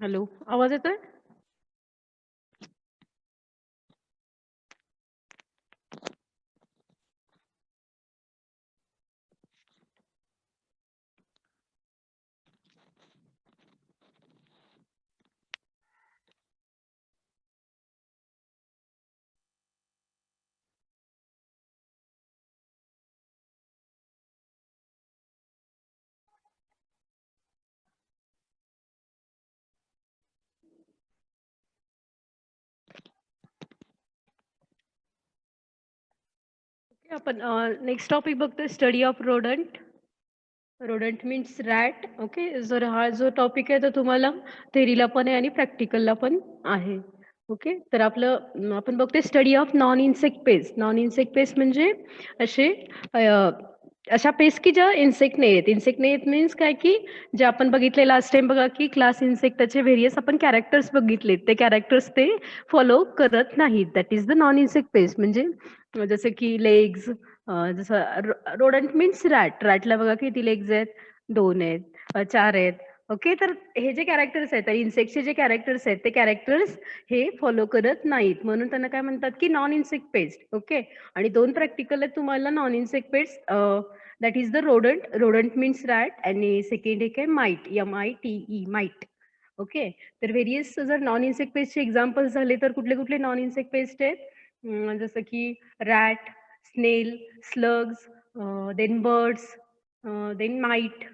Hello, आवाज येतोय? आपण नेक्स्ट टॉपिक बघतोय study of rodent. Rodent means rat. Okay. जर हा जो टॉपिक आहे तो तुम्हाला थेरीला पण आहे आणि प्रॅक्टिकलला पण आहे. ओके. तर आपण बघतोय study of non insect paste. Non insect paste म्हणजे असे अ, अशा पेस्ट की ज्या इन्सेक्ट नाही आहेत. इन्सेक्ट नाही आहेत मीन्स काय की जे आपण बघितले लास्ट टाइम बघा की क्लास इन्सेक्टचे व्हेरियस आपण कॅरेक्टर्स बघितलेत. ते कॅरेक्टर्स ते फॉलो करत नाहीत. That is the non insect paste. म्हणजे जसं की लेग्स, जसं रोडंट मीन्स रॅट. रॅटला बघा किती लेग्स आहेत? 2 आहेत, 4 आहेत. ओके. तर हे जे कॅरेक्टर्स आहेत, इन्सेक्टचे जे कॅरेक्टर्स आहेत, ते कॅरेक्टर्स हे फॉलो करत नाहीत. म्हणून त्यांना काय म्हणतात की नॉन इन्सेक्ट पेस्ट. ओके. आणि 2 प्रॅक्टिकल आहेत तुम्हाला non insect pest. That is the rodent. Rodent means rat आणि सेकंड एक आहे माईट. MITE mite. ओके. तर व्हेरियस जर नॉन इन्सेक्ट पेस्टचे एक्झाम्पल्स झाले तर कुठले-कुठले नॉन इन्सेक्ट पेस्ट आहेत? जसं की rat, snail, slugs, then birds, then mite,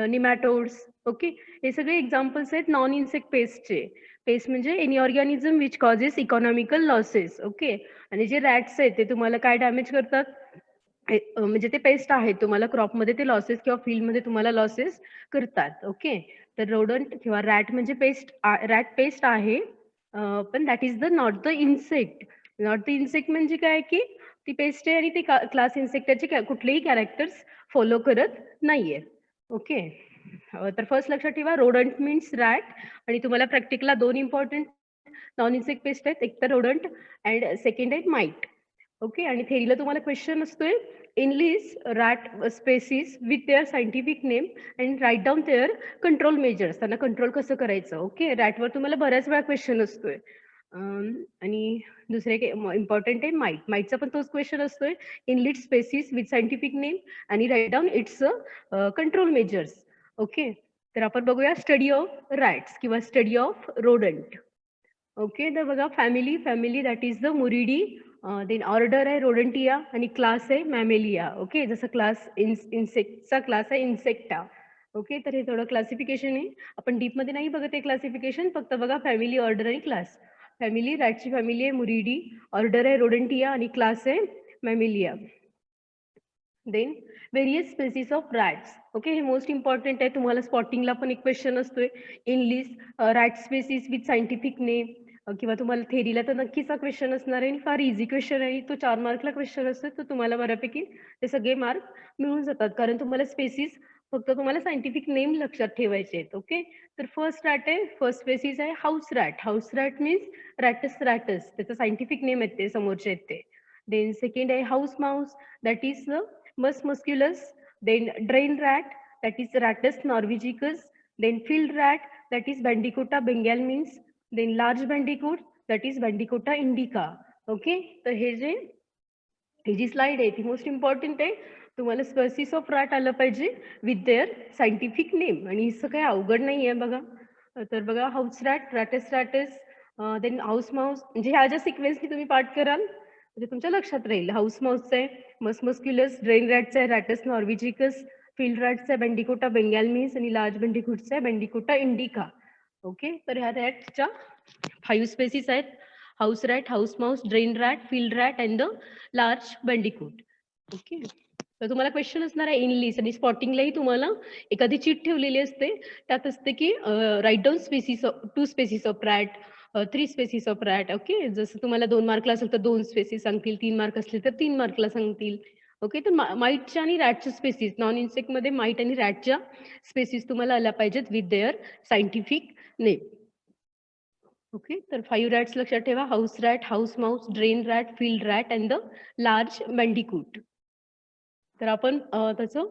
nematodes. Okay. हे सगळे एक्झाम्पल्स आहेत नॉन इन्सेक्ट पेस्टचे. पेस्ट म्हणजे any organism which causes economical losses. Okay. आणि जे रॅट्स आहेत ते तुम्हाला काय डॅमेज करतात? म्हणजे ते पेस्ट आहेत तुम्हाला क्रॉपमध्ये ते लॉसेस किंवा फील्डमध्ये तुम्हाला लॉसेस करतात. ओके. तर रोडंट किंवा रॅट म्हणजे रॅट पेस्ट आहे. पण that is the not the insect. Not the insect म्हणजे काय की ती पेस्ट आहे आणि ती क्लास इन्सेक्टचे कुठलेही कॅरेक्टर्स फॉलो करत नाहीये. ओके. तर फर्स्ट लक्षात ठेवा रोडंट मीन्स रॅट. आणि तुम्हाला प्रॅक्टिकला 2 इम्पॉर्टंट नॉन इन्सेक्ट पेस्ट आहेत. एक तर रोडंट अँड सेकंड आहे माईट. ओके. आणि थेरीला तुम्हाला क्वेश्चन असतोय enlist rat species with their scientific name and write down their control measures. त्यांना कंट्रोल कसं करायचं? ओके. रॅटवर तुम्हाला बऱ्याच वेळा क्वेश्चन असतोय. आणि दुसरे इम्पॉर्टंट आहे माईट. माईटचा पण तोच क्वेश्चन असतोय. Enlist species with scientific name आणि write down its control measures. Okay. तर आपण बघूया स्टडी ऑफ रॅट्स किंवा स्टडी ऑफ रोडंट. ओके. तर बघा family, family that is the Muridae. Then order आहे रोडंटिया आणि क्लास आहे मॅमेलिया. ओके. जसं क्लास इन्सेक्टचा क्लास आहे इन्सेक्टा. ओके. तर हे थोडं क्लासिफिकेशन आहे. आपण डीपमध्ये नाही बघत आहे क्लासिफिकेशन. फक्त बघा फॅमिली, ऑर्डर आणि क्लास. फॅमिली, रॅटची फॅमिली आहे मुरिडी. ऑर्डर आहे रोडंटिया आणि क्लास आहे Mammalia. Then various species of rats. Okay. हे मोस्ट इम्पॉर्टंट आहे. तुम्हाला स्पॉटिंगला पण एक क्वेश्चन असतोय. In list rat species with scientific name. किंवा तुम्हाला थेरीला तर नक्कीच हा क्वेश्चन असणार आहे. फार इझी क्वेश्चन आहे. तो 4 मार्कला क्वेश्चन असतो. तर तुम्हाला बऱ्यापैकी ते सगळे मार्क मिळून जातात. कारण तुम्हाला स्पेसिस फक्त तुम्हाला सायंटिफिक नेम लक्षात ठेवायचे आहेत. ओके. तर फर्स्ट रॅट आहे. फर्स्ट स्पेसिस आहे house rat. House rat means rattus rattus. त्याचं सायंटिफिक नेम आहेत ते समोरचे आहेत ते. देन सेकंड आहे house mouse. That is mus musculus. Then drain rat, that is Rattus norvegicus. Then field rat, that is Bandicoota bengalmins. Then large bandicoot, that is Bandicoota indica. Okay. तर ही जी slide आहे ती most important आहे. तुम्हाला spaces of rat आलं पाहिजे with their scientific name. आणि हिचं काही अवघड नाही आहे बघा. तर बघा house rat, rattus rattus, then house mouse. म्हणजे ह्या ज्या सिक्वेन्सनी तुम्ही पाठ कराल म्हणजे तुमच्या लक्षात राहील. हाऊस माऊसचं आहे मस्क्युलस, ड्रेन रॅटचं आहे रॅटस नॉर्विजिकस, फील्ड रॅटचं आहे बेंडिकोटा बेंगॅल्मीस आणि लार्ज बेंडिकूटचं आहे बेंडिकोटा इंडिका. ओके. तर ह्या रॅटच्या 5 स्पेसिस आहेत. House rat, house mouse, drain rat, field rat and the large bandicoot. Okay. तर तुम्हाला क्वेश्चन असणार आहे इनलिस्ट आणि स्पॉटिंगलाही तुम्हाला एखादी चीट ठेवलेली असते. त्यात असते की write down species of 2 species of rat, 3 species of rat. Okay. जसं तुम्हाला 2 मार्कला असेल तर 2 स्पेसिस सांगतील, 3 मार्क असले तर 3 मार्कला सांगतील. ओके. तर माईटच्या आणि रॅटच्या स्पेसिस नॉन इन्सेक्टमध्ये माईट आणि रॅटच्या स्पेसिस तुम्हाला आल्या पाहिजेत with their scientific name. Okay. तर 5 रॅट्स लक्षात ठेवा. House rat, house mouse, drain rat, field rat and the large bandicoot. तर आपण त्याचं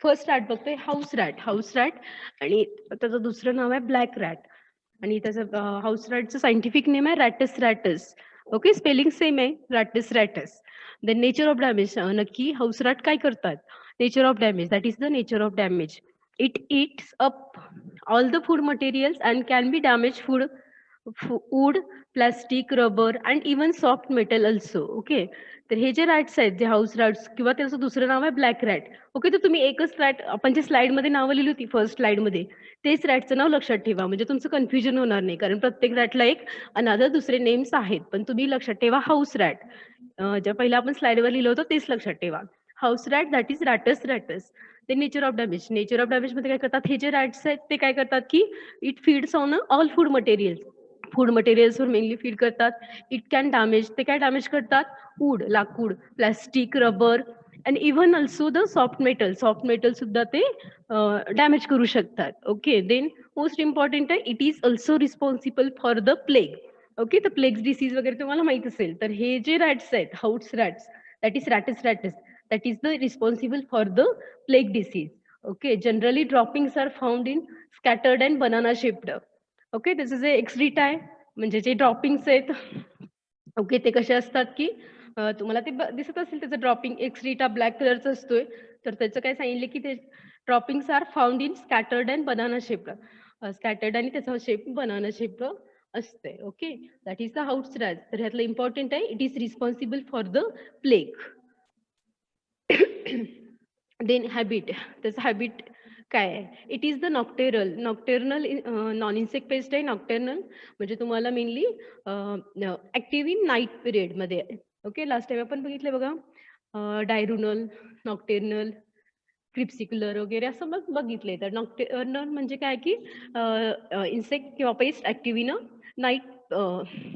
फर्स्ट रॅट बघतोय हाऊस रॅट. हाऊस रॅट आणि त्याचं दुसरं नाव आहे ब्लॅक रॅट. आणि त्याचं हाऊस रॅटचं सायंटिफिक नेम आहे rattus rattus. Okay, spelling same आहे, rattus rattus. The nature of damage, नक्की हाऊस रॅट काय करतात? Nature of damage, that is the nature of damage. It eats up all the food materials and can be damage food, wood, plastic, rubber and even soft metal also. Okay, तर हे जे rats आहेत, जे house rats किंवा त्याचं दुसरं नाव आहे ब्लॅक रॅट. ओके, तर तुम्ही एकच रॅट आपण जे स्लाइडमध्ये नावं लिहिली होती फर्स्ट स्लाइडमध्ये, तेच रॅटचं नाव लक्षात ठेवा, म्हणजे तुमचं कन्फ्युजन होणार नाही. कारण प्रत्येक रॅटला एक अनदर दुसरे नेम्स आहेत, पण तुम्ही लक्षात ठेवा हाऊस रॅट. ज्या पहिला आपण स्लाइडवर लिहिलं होतं तेच लक्षात ठेवा. House rat that is Rattus rattus. ते nature of damage. Nature of damage मध्ये काय करतात, हे जे रॅट्स आहेत ते काय करतात की it feeds on all food materials. Food मटेरियल्सवर मेनली फीड करतात. इट कॅन डॅमेज, ते काय डॅमेज करतात, वूड लाकूड, plastic, rubber and even also the soft metal. Soft metal सुद्धा ते डॅमेज करू शकतात. ओके, देन मोस्ट इम्पॉर्टंट आहे, it is also responsible for the plague. Okay, तर प्लेग्स डिसीज वगैरे तुम्हाला माहित असेल. तर हे जे रॅट्स आहेत, house rats, that is Rattus rattus, that is the responsible for the plague disease. Okay, generally droppings are found in scattered and banana shaped. Okay, this is a excreta आहे, म्हणजे जे ड्रॉपिंग्स आहेत. Okay, ते कसे असतात की तुम्हाला ते दिसत असेल, त्याचं ड्रॉपिंग एक्सरीटा ब्लॅक कलरचा असतोय. तर त्याचं काय सांगितलं की ते droppings are found in scattered and banana shaped. Scattered आणि त्याचा शेप बनाना शेप असते. Okay, that is the house rat. तर ह्यातलं इम्पॉर्टंट आहे, it is responsible for the plague. Then habit, त्याचं हॅबिट काय आहे, it is the nocturnal. Nocturnal non insect pest आहे नॉक्टेर्नल, म्हणजे तुम्हाला mainly active in night period मध्ये. ओके, लास्ट टाइम आपण बघितलं बघा, डायरुनल, नॉक्टेर्नल, क्रिप्सिक्युलर वगैरे असं मग बघितले. तर नॉक्टेर्नल म्हणजे काय की इन्सेक्ट किंवा pest active in night,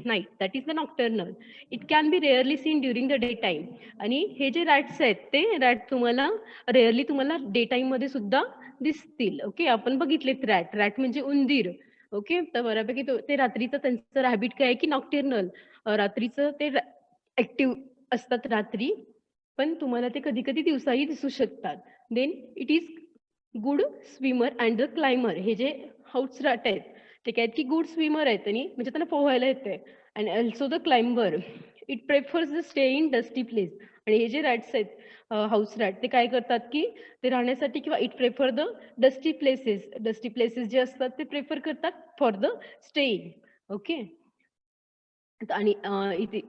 night, that is the nocturnal. It can be rarely seen during the day time. आणि हे जे रॅट्स आहेत ते रॅट तुम्हाला रेअरली तुम्हाला डे टाइम मध्ये सुद्धा दिसतील. ओके, आपण बघितलेत रॅट. रॅट म्हणजे उंदीर. ओके, तर बऱ्यापैकी ते रात्रीचं त्यांचं हॅबिट काय आहे की नॉक्टेर्नल, रात्रीचं ते ऍक्टिव्ह असतात रात्री, पण तुम्हाला ते कधी कधी दिवसाही दिसू शकतात. Then it is good swimmer and the climber. हे जे हाऊस रॅट आहेत ते काय आहेत की गुड स्विमर आहेत, आणि म्हणजे त्यांना पोहायला येते. And also the climber. It prefers the stay in dusty place. आणि हे जे रॅट्स आहेत हाऊस रॅट, ते काय करतात की ते राहण्यासाठी किंवा it prefer the dusty places. Dusty places जे असतात ते प्रेफर करतात फॉर द स्टेइंग. ओके, आणि इथे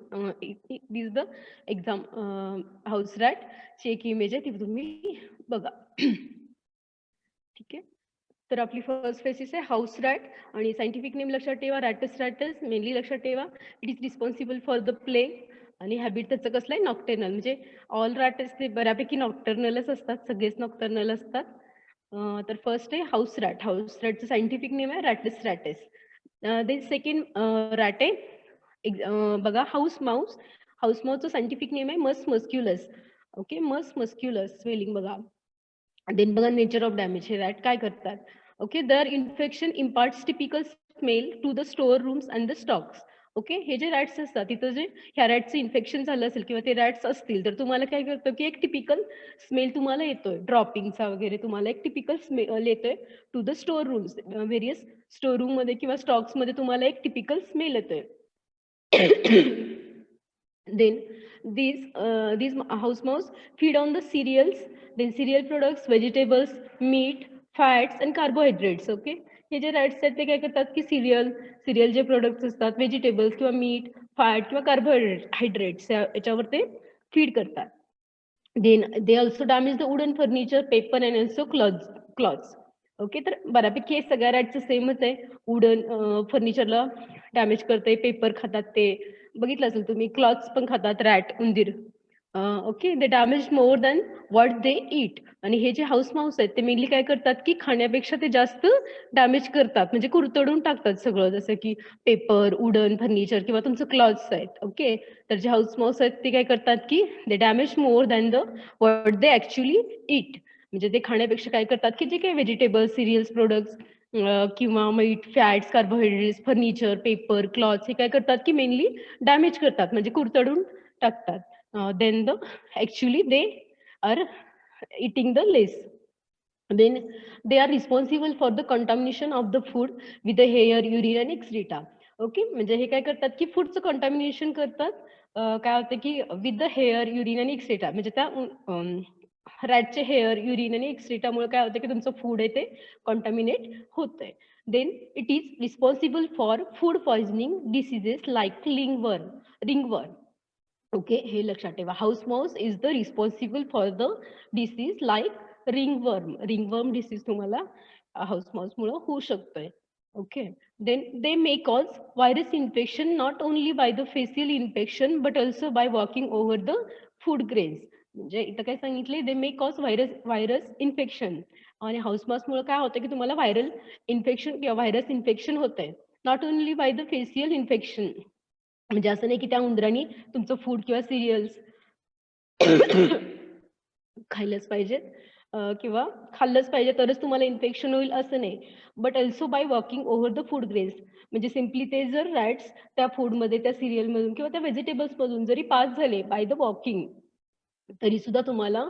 is the exam house rat ची एक इमेज आहे, ती तुम्ही बघा. ठीक आहे, तर आपली फर्स्ट स्पेसिस आहे हाऊस रॅट. आणि सायंटिफिक नेम लक्षात ठेवा, रॅटस रॅटस. मेनली लक्षात ठेवा, it is responsible for the play. आणि हॅबिट त्याचं कसलं आहे, नॉक्टर्नल. म्हणजे ऑल रॅटस ते बऱ्यापैकी नॉक्टर्नलच असतात, सगळेच नॉक्टर्नल असतात. तर फर्स्ट आहे हाऊस रॅट. हाऊस रॅटचं सायंटिफिक नेम आहे rattus rattus. Then second rat आहे बघा हाऊस माऊस. हाऊस माऊसचं सायंटिफिक नेम आहे Mus musculus. Okay, Mus musculus spelling बघा. देन बघा नेचर ऑफ डॅमेज. हे रॅट काय करतात, okay, their infection imparts typical smell to the store rooms and the stocks. Okay, हे जे रॅट्स असतात तिथं जे ह्या रॅटचं इन्फेक्शन झालं असेल किंवा ते रॅट्स असतील, तर तुम्हाला काय करतं की एक टिपिकल स्मेल तुम्हाला येतोय, ड्रॉपिंगचा वगैरे तुम्हाला एक टिपिकल स्मेल येतोय to the store rooms. Various store room मध्ये किंवा स्टॉक्स मध्ये तुम्हाला एक टिपिकल स्मेल येतोय. Then these house mouse feed on the cereals, then cereal products, vegetables, meat, fats and carbohydrates. Okay, हे जे रॅट्स आहेत ते काय करतात की सिरियल जे प्रोडक्ट्स असतात, व्हेजिटेबल्स किंवा मीट, फॅट किंवा कार्बोहायड्रेट्स याच्यावर ते फीड करतात. Then they also damage the wooden furniture, paper and also clothes. Okay, तर बऱ्यापैकी हे सगळ्या रॅटचं सेमच आहे. वुडन फर्निचरला डॅमेज करते, पेपर खातात ते बघितलं असेल तुम्ही, क्लॉथ्स पण खातात रॅट, उंदीर. Okay, they damage more than what they eat. आणि हे जे हाऊस माऊस आहेत ते मेनली काय करतात की खाण्यापेक्षा ते जास्त डॅमेज करतात, म्हणजे कुरतडून टाकतात सगळं, जसं की पेपर, वुडन फर्निचर किंवा तुमचं क्लॉथ्स आहेत. ओके, तर जे हाऊस माऊस आहेत ते काय करतात की they damage more than the what they actually eat. म्हणजे ते खाण्यापेक्षा काय करतात की जे काही व्हेजिटेबल्स, सिरियल्स प्रोडक्ट्स किंवा meat, fats, carbohydrates, furniture, paper, clothes हे काय करतात की मेनली डॅमेज करतात, म्हणजे कुरतडून टाकतात. Then the actually they are eating the less. then they are responsible for the contamination of the food with the hair, urine and excreta. Okay, म्हणजे हे काय करतात की फूडचं कंटामिनेशन करतात. काय होतं की विथ द हेअर, युरिन आणि एक्सेट्रा, म्हणजे त्या रॅटचे हेअर, युरिन आणि एक्सेट्रामुळे काय होतं की तुमचं फूड आहे ते कंटामिनेट होतंय. Then it is responsible for food poisoning diseases like ringworm. Okay, हे लक्षात ठेवा. House mouse is the responsible for the disease like ringworm disease तुम्हाला हाऊस माऊस मुळे होऊ शकतोय. Okay, then they may cause virus infection not only by the faecal infection but also by walking over the food grains. म्हणजे इथं काय सांगितले, they may cause virus infection. आणि house mouse मुळे काय होतं की तुम्हाला व्हायरल इन्फेक्शन किंवा व्हायरस इन्फेक्शन होतंय. Not only by the faecal infection, म्हणजे असं नाही की त्या उंदरांनी तुमचं फूड किंवा सिरियल्स खाल्लंच पाहिजे किंवा खाल्लंच पाहिजे तरच तुम्हाला इन्फेक्शन होईल असं नाही. But also by walking over the food grains, म्हणजे सिम्पली ते जर रॅट्स त्या फूडमध्ये, त्या सिरियल मधून किंवा त्या व्हेजिटेबल्स मधून जरी पास झाले बाय द वॉकिंग, तरी सुद्धा तुम्हाला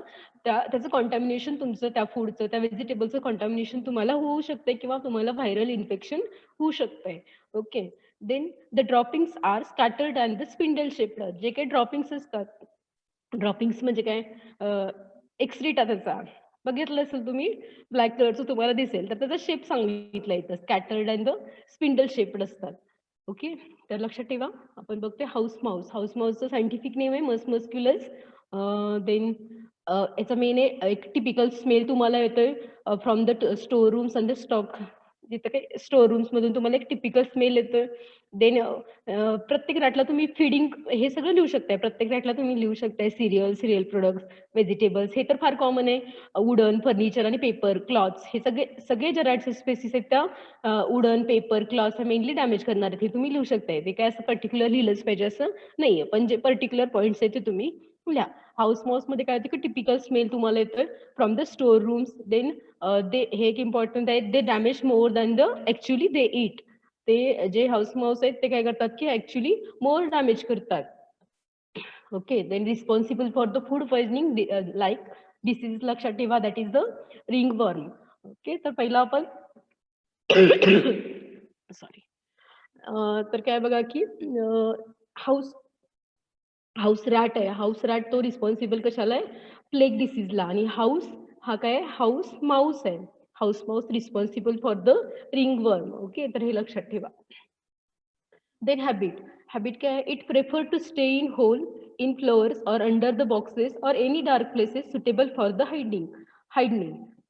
त्याचं कॉन्टॅमिनेशन, तुमचं त्या फूडचं, त्या व्हेजिटेबलचं कॉन्टॅमिनेशन तुम्हाला होऊ शकते किंवा तुम्हाला व्हायरल इन्फेक्शन होऊ शकतंय. Okay, then the droppings are scattered and the spindle shaped. जे काही ड्रॉपिंग्स असतात, ड्रॉपिंग्स म्हणजे काय, एक्सरिटा त्याचा बघितलं असेल तुम्ही, ब्लॅक कलरचं तुम्हाला दिसेल, तर त्याचा शेप सांगितला इथं, scattered and the spindle shaped असतात. ओके, तर लक्षात ठेवा. आपण बघतोय हाऊस माऊस. हाऊस माऊसचं सायंटिफिक नेम आहे मस्क्युलस. देन याचा मेन आहे एक टिपिकल स्मेल तुम्हाला येतोय from the store rooms and the stock. जिथं काही स्टोर रूम्स मधून तुम्हाला एक टिपिकल स्मेल येतोय. देन प्रत्येक रॅटला तुम्ही फीडिंग हे सगळं लिहू शकताय. प्रत्येक रॅटला तुम्ही लिहू शकताय सिरियल प्रोडक्ट्स, व्हेजिटेबल्स, हे तर फार कॉमन आहे. वुडन, फर्निचर आणि पेपर, क्लॉथ्स, हे सगळे जे रॅट स्पेसिस आहेत त्या वुडन, पेपर, क्लॉथ्स हे मेनली डॅमेज करणार आहेत, हे तुम्ही लिहू शकताय. ते काय असं पर्टिक्युलर लिहिलंच पाहिजे असं नाहीये, पण जे पर्टिक्युलर पॉईंट्स आहेत ते तुम्ही लिहा. हाऊस माऊस मध्ये काय होतं की टिपिकल स्मेल तुम्हाला येतोय from the store rooms. Then हे एक इम्पॉर्टंट आहे, they damage more than the actually they eat. ते जे हाऊस माऊस आहेत ते काय करतात की ऍक्च्युअली मोर डॅमेज करतात. Okay, then responsible for the food poisoning like disease, लक्षात ठेवा, that is the ringworm. Okay, तर पहिला आपण सॉरी, तर काय बघा की हाऊस हाऊस रॅट आहे. हाऊस रॅट तो रिस्पॉन्सिबल कशाला आहे, प्लेग डिसीजला. आणि हाऊस हा काय, हाऊस माऊस आहे. House mouse responsible for the ringworm. Okay, तर हे लक्षात ठेवा. देन हॅबिट काय आहे, it prefer to stay in hole, in floors और अंडर द बॉक्सेस और any dark places suitable for the hiding.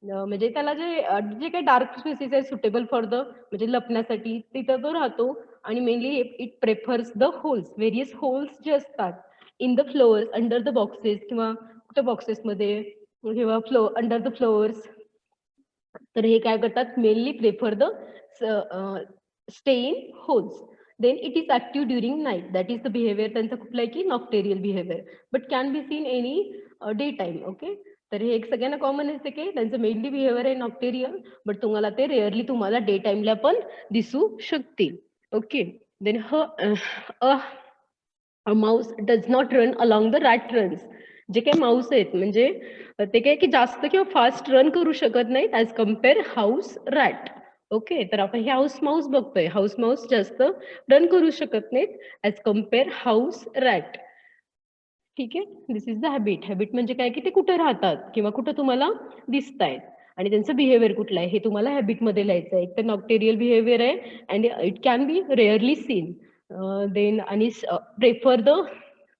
म्हणजे त्याला जे काही डार्क स्पेसेस आहेत सुटेबल फॉर द, म्हणजे लपण्यासाठी, तिथं तो राहतो. आणि mainly it prefers the holes, various holes जे असतात in the flowers, under the boxes किंवा कुठं बॉक्सेसमध्ये किंवा अंडर द फ्लोअर्स. तर हे काय करतात, mainly prefer the stay in holes. Then it is active during night, that is the behaviour त्यांचा कुठला आहे की nocturnal behaviour, but can be seen any day time. Okay, तर हे एक सगळ्यांना कॉमन असते की त्यांचं मेनली बिहेवियर आहे नॉक्टेरियल, बट तुम्हाला ते रेअरली तुम्हाला डे टाइमला पण दिसू शकतील. Okay, then mouse does not run along the rat runs. जे काही माऊस आहेत म्हणजे ते काय की जास्त किंवा फास्ट रन करू शकत नाहीत as compare house rat. Okay, तर आपण हे हाऊस माऊस बघतोय. हाऊस माऊस जास्त रन करू शकत नाहीत ऍज कम्पेअर हाऊस रॅट. ठीक आहे, दिस इज द हॅबिट म्हणजे काय की ते कुठे राहतात किंवा कुठं तुम्हाला दिसतायत आणि त्यांचं बिहेवियर कुठलं आहे हे तुम्हाला हॅबिटमध्ये लिहायचं आहे. एक तर नॉक्टेरियल बिहेवियर आहे and it can be rarely seen. Then आणि prefer the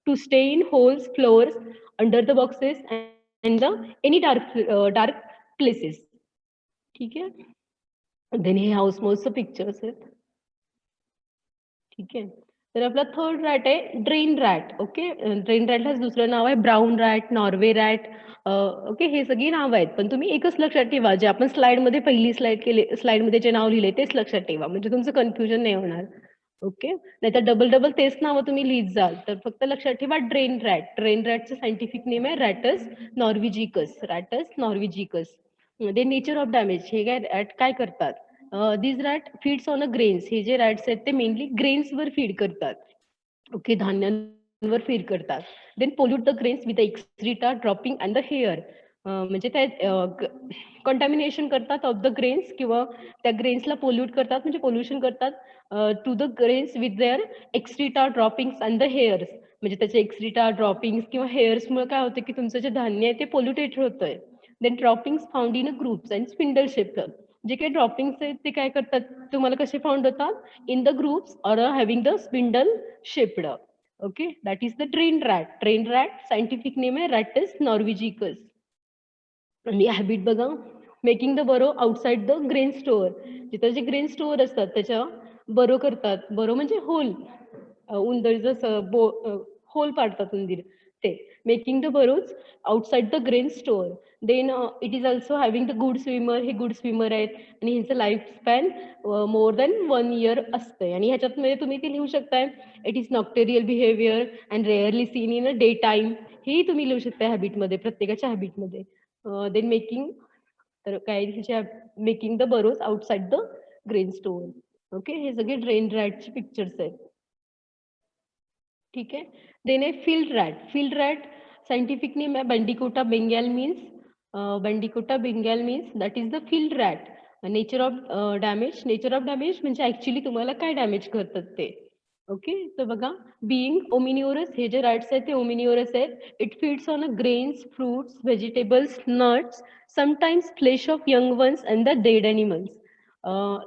to stay in holes, floors, under the boxes and the any dark places. ठीक आहे, देन हे हाऊस माऊसचं पिक्चर्स आहेत. ठीक आहे, तर आपला थर्ड रॅट आहे ड्रेन रॅट. ओके, ड्रेन रॅटलाच दुसरं नाव आहे brown rat, Norway rat. Okay, हे सगळी नावं आहेत, पण तुम्ही एकच लक्षात ठेवा, जे आपण स्लाइडमध्ये पहिली स्लाइडमध्ये जे नाव लिहिले तेच लक्षात ठेवा, म्हणजे तुमचं कन्फ्युजन नाही होणार. ओके, नाहीतर डबल तेच नावं तुम्ही लिहित जाल. तर फक्त लक्षात ठेवा ड्रेन रॅट. ड्रेन रॅटचं सायंटिफिक नेम आहे Rattus norvegicus. The nature of damage, हे रॅट काय करतात, this rat feeds on a grains. हे जे रॅट्स आहेत ते मेनली ग्रेन्सवर फीड करतात. ओके, धान्यांवर फीड करतात. Then pollute the grains with the excreta, dropping and the hair. म्हणजे त्या कंटॅमिनेशन करतात ऑफ द ग्रेन्स किंवा त्या ग्रेन्सला पोल्यूट करतात म्हणजे पोल्युशन करतात to the grains with their excreta droppings and the hairs. म्हणजे त्याचे एक्स्ट्रीटा ड्रॉपिंग्स किंवा हेअर्समुळे काय होतं की तुमचं जे धान्य आहे ते पोल्युटेड होतंय. Then droppings found in a groups and spindle shape. जे काही ड्रॉपिंग्स आहेत ते काय करतात तुम्हाला कसे फाउंड होतात in the groups or having the spindle shaped. Okay, that is the drain rat. Drain rat scientific name आहे रॅटस नॉर्वेजिकस. आणि हॅबिट बघा, making the burrow outside the grain store. जिथं जे ग्रेन स्टोअर असतात त्याच्या बरो करतात. बरो म्हणजे होल, उंदीरचं होल पाडतात उंदीर ते. Making the burrows outside the grain store. Then it is also having the good swimmer. हे गुड स्विमर आहेत आणि ह्यांचं life span more than 1 year असतंय. आणि ह्याच्यात म्हणजे तुम्ही ते लिहू शकताय it is nocturnal behaviour and rarely seen in a day time. हेही तुम्ही लिहू शकता हॅबिटमध्ये, प्रत्येकाच्या हॅबिटमध्ये. देन मेकिंग, तर काय making the burrows outside the grain store. Okay, हे सगळे ड्रेन रॅटचे पिक्चर्स आहेत. ठीक आहे. देन आहे field rat. Field rat scientific name आहे Bandicota bengalensis. Bandicota bengalensis that is the field rat. Nature of damage. Nature of damage म्हणजे actually तुम्हाला काय डॅमेज करतात ते. ओके, तर बघा, बिईंग ओमिनिओरस, हे जे रॅट्स आहेत ते ओमिनिओरस आहेत. It feeds on grains, fruits, vegetables, nuts, sometimes flesh of young ones and the dead animals.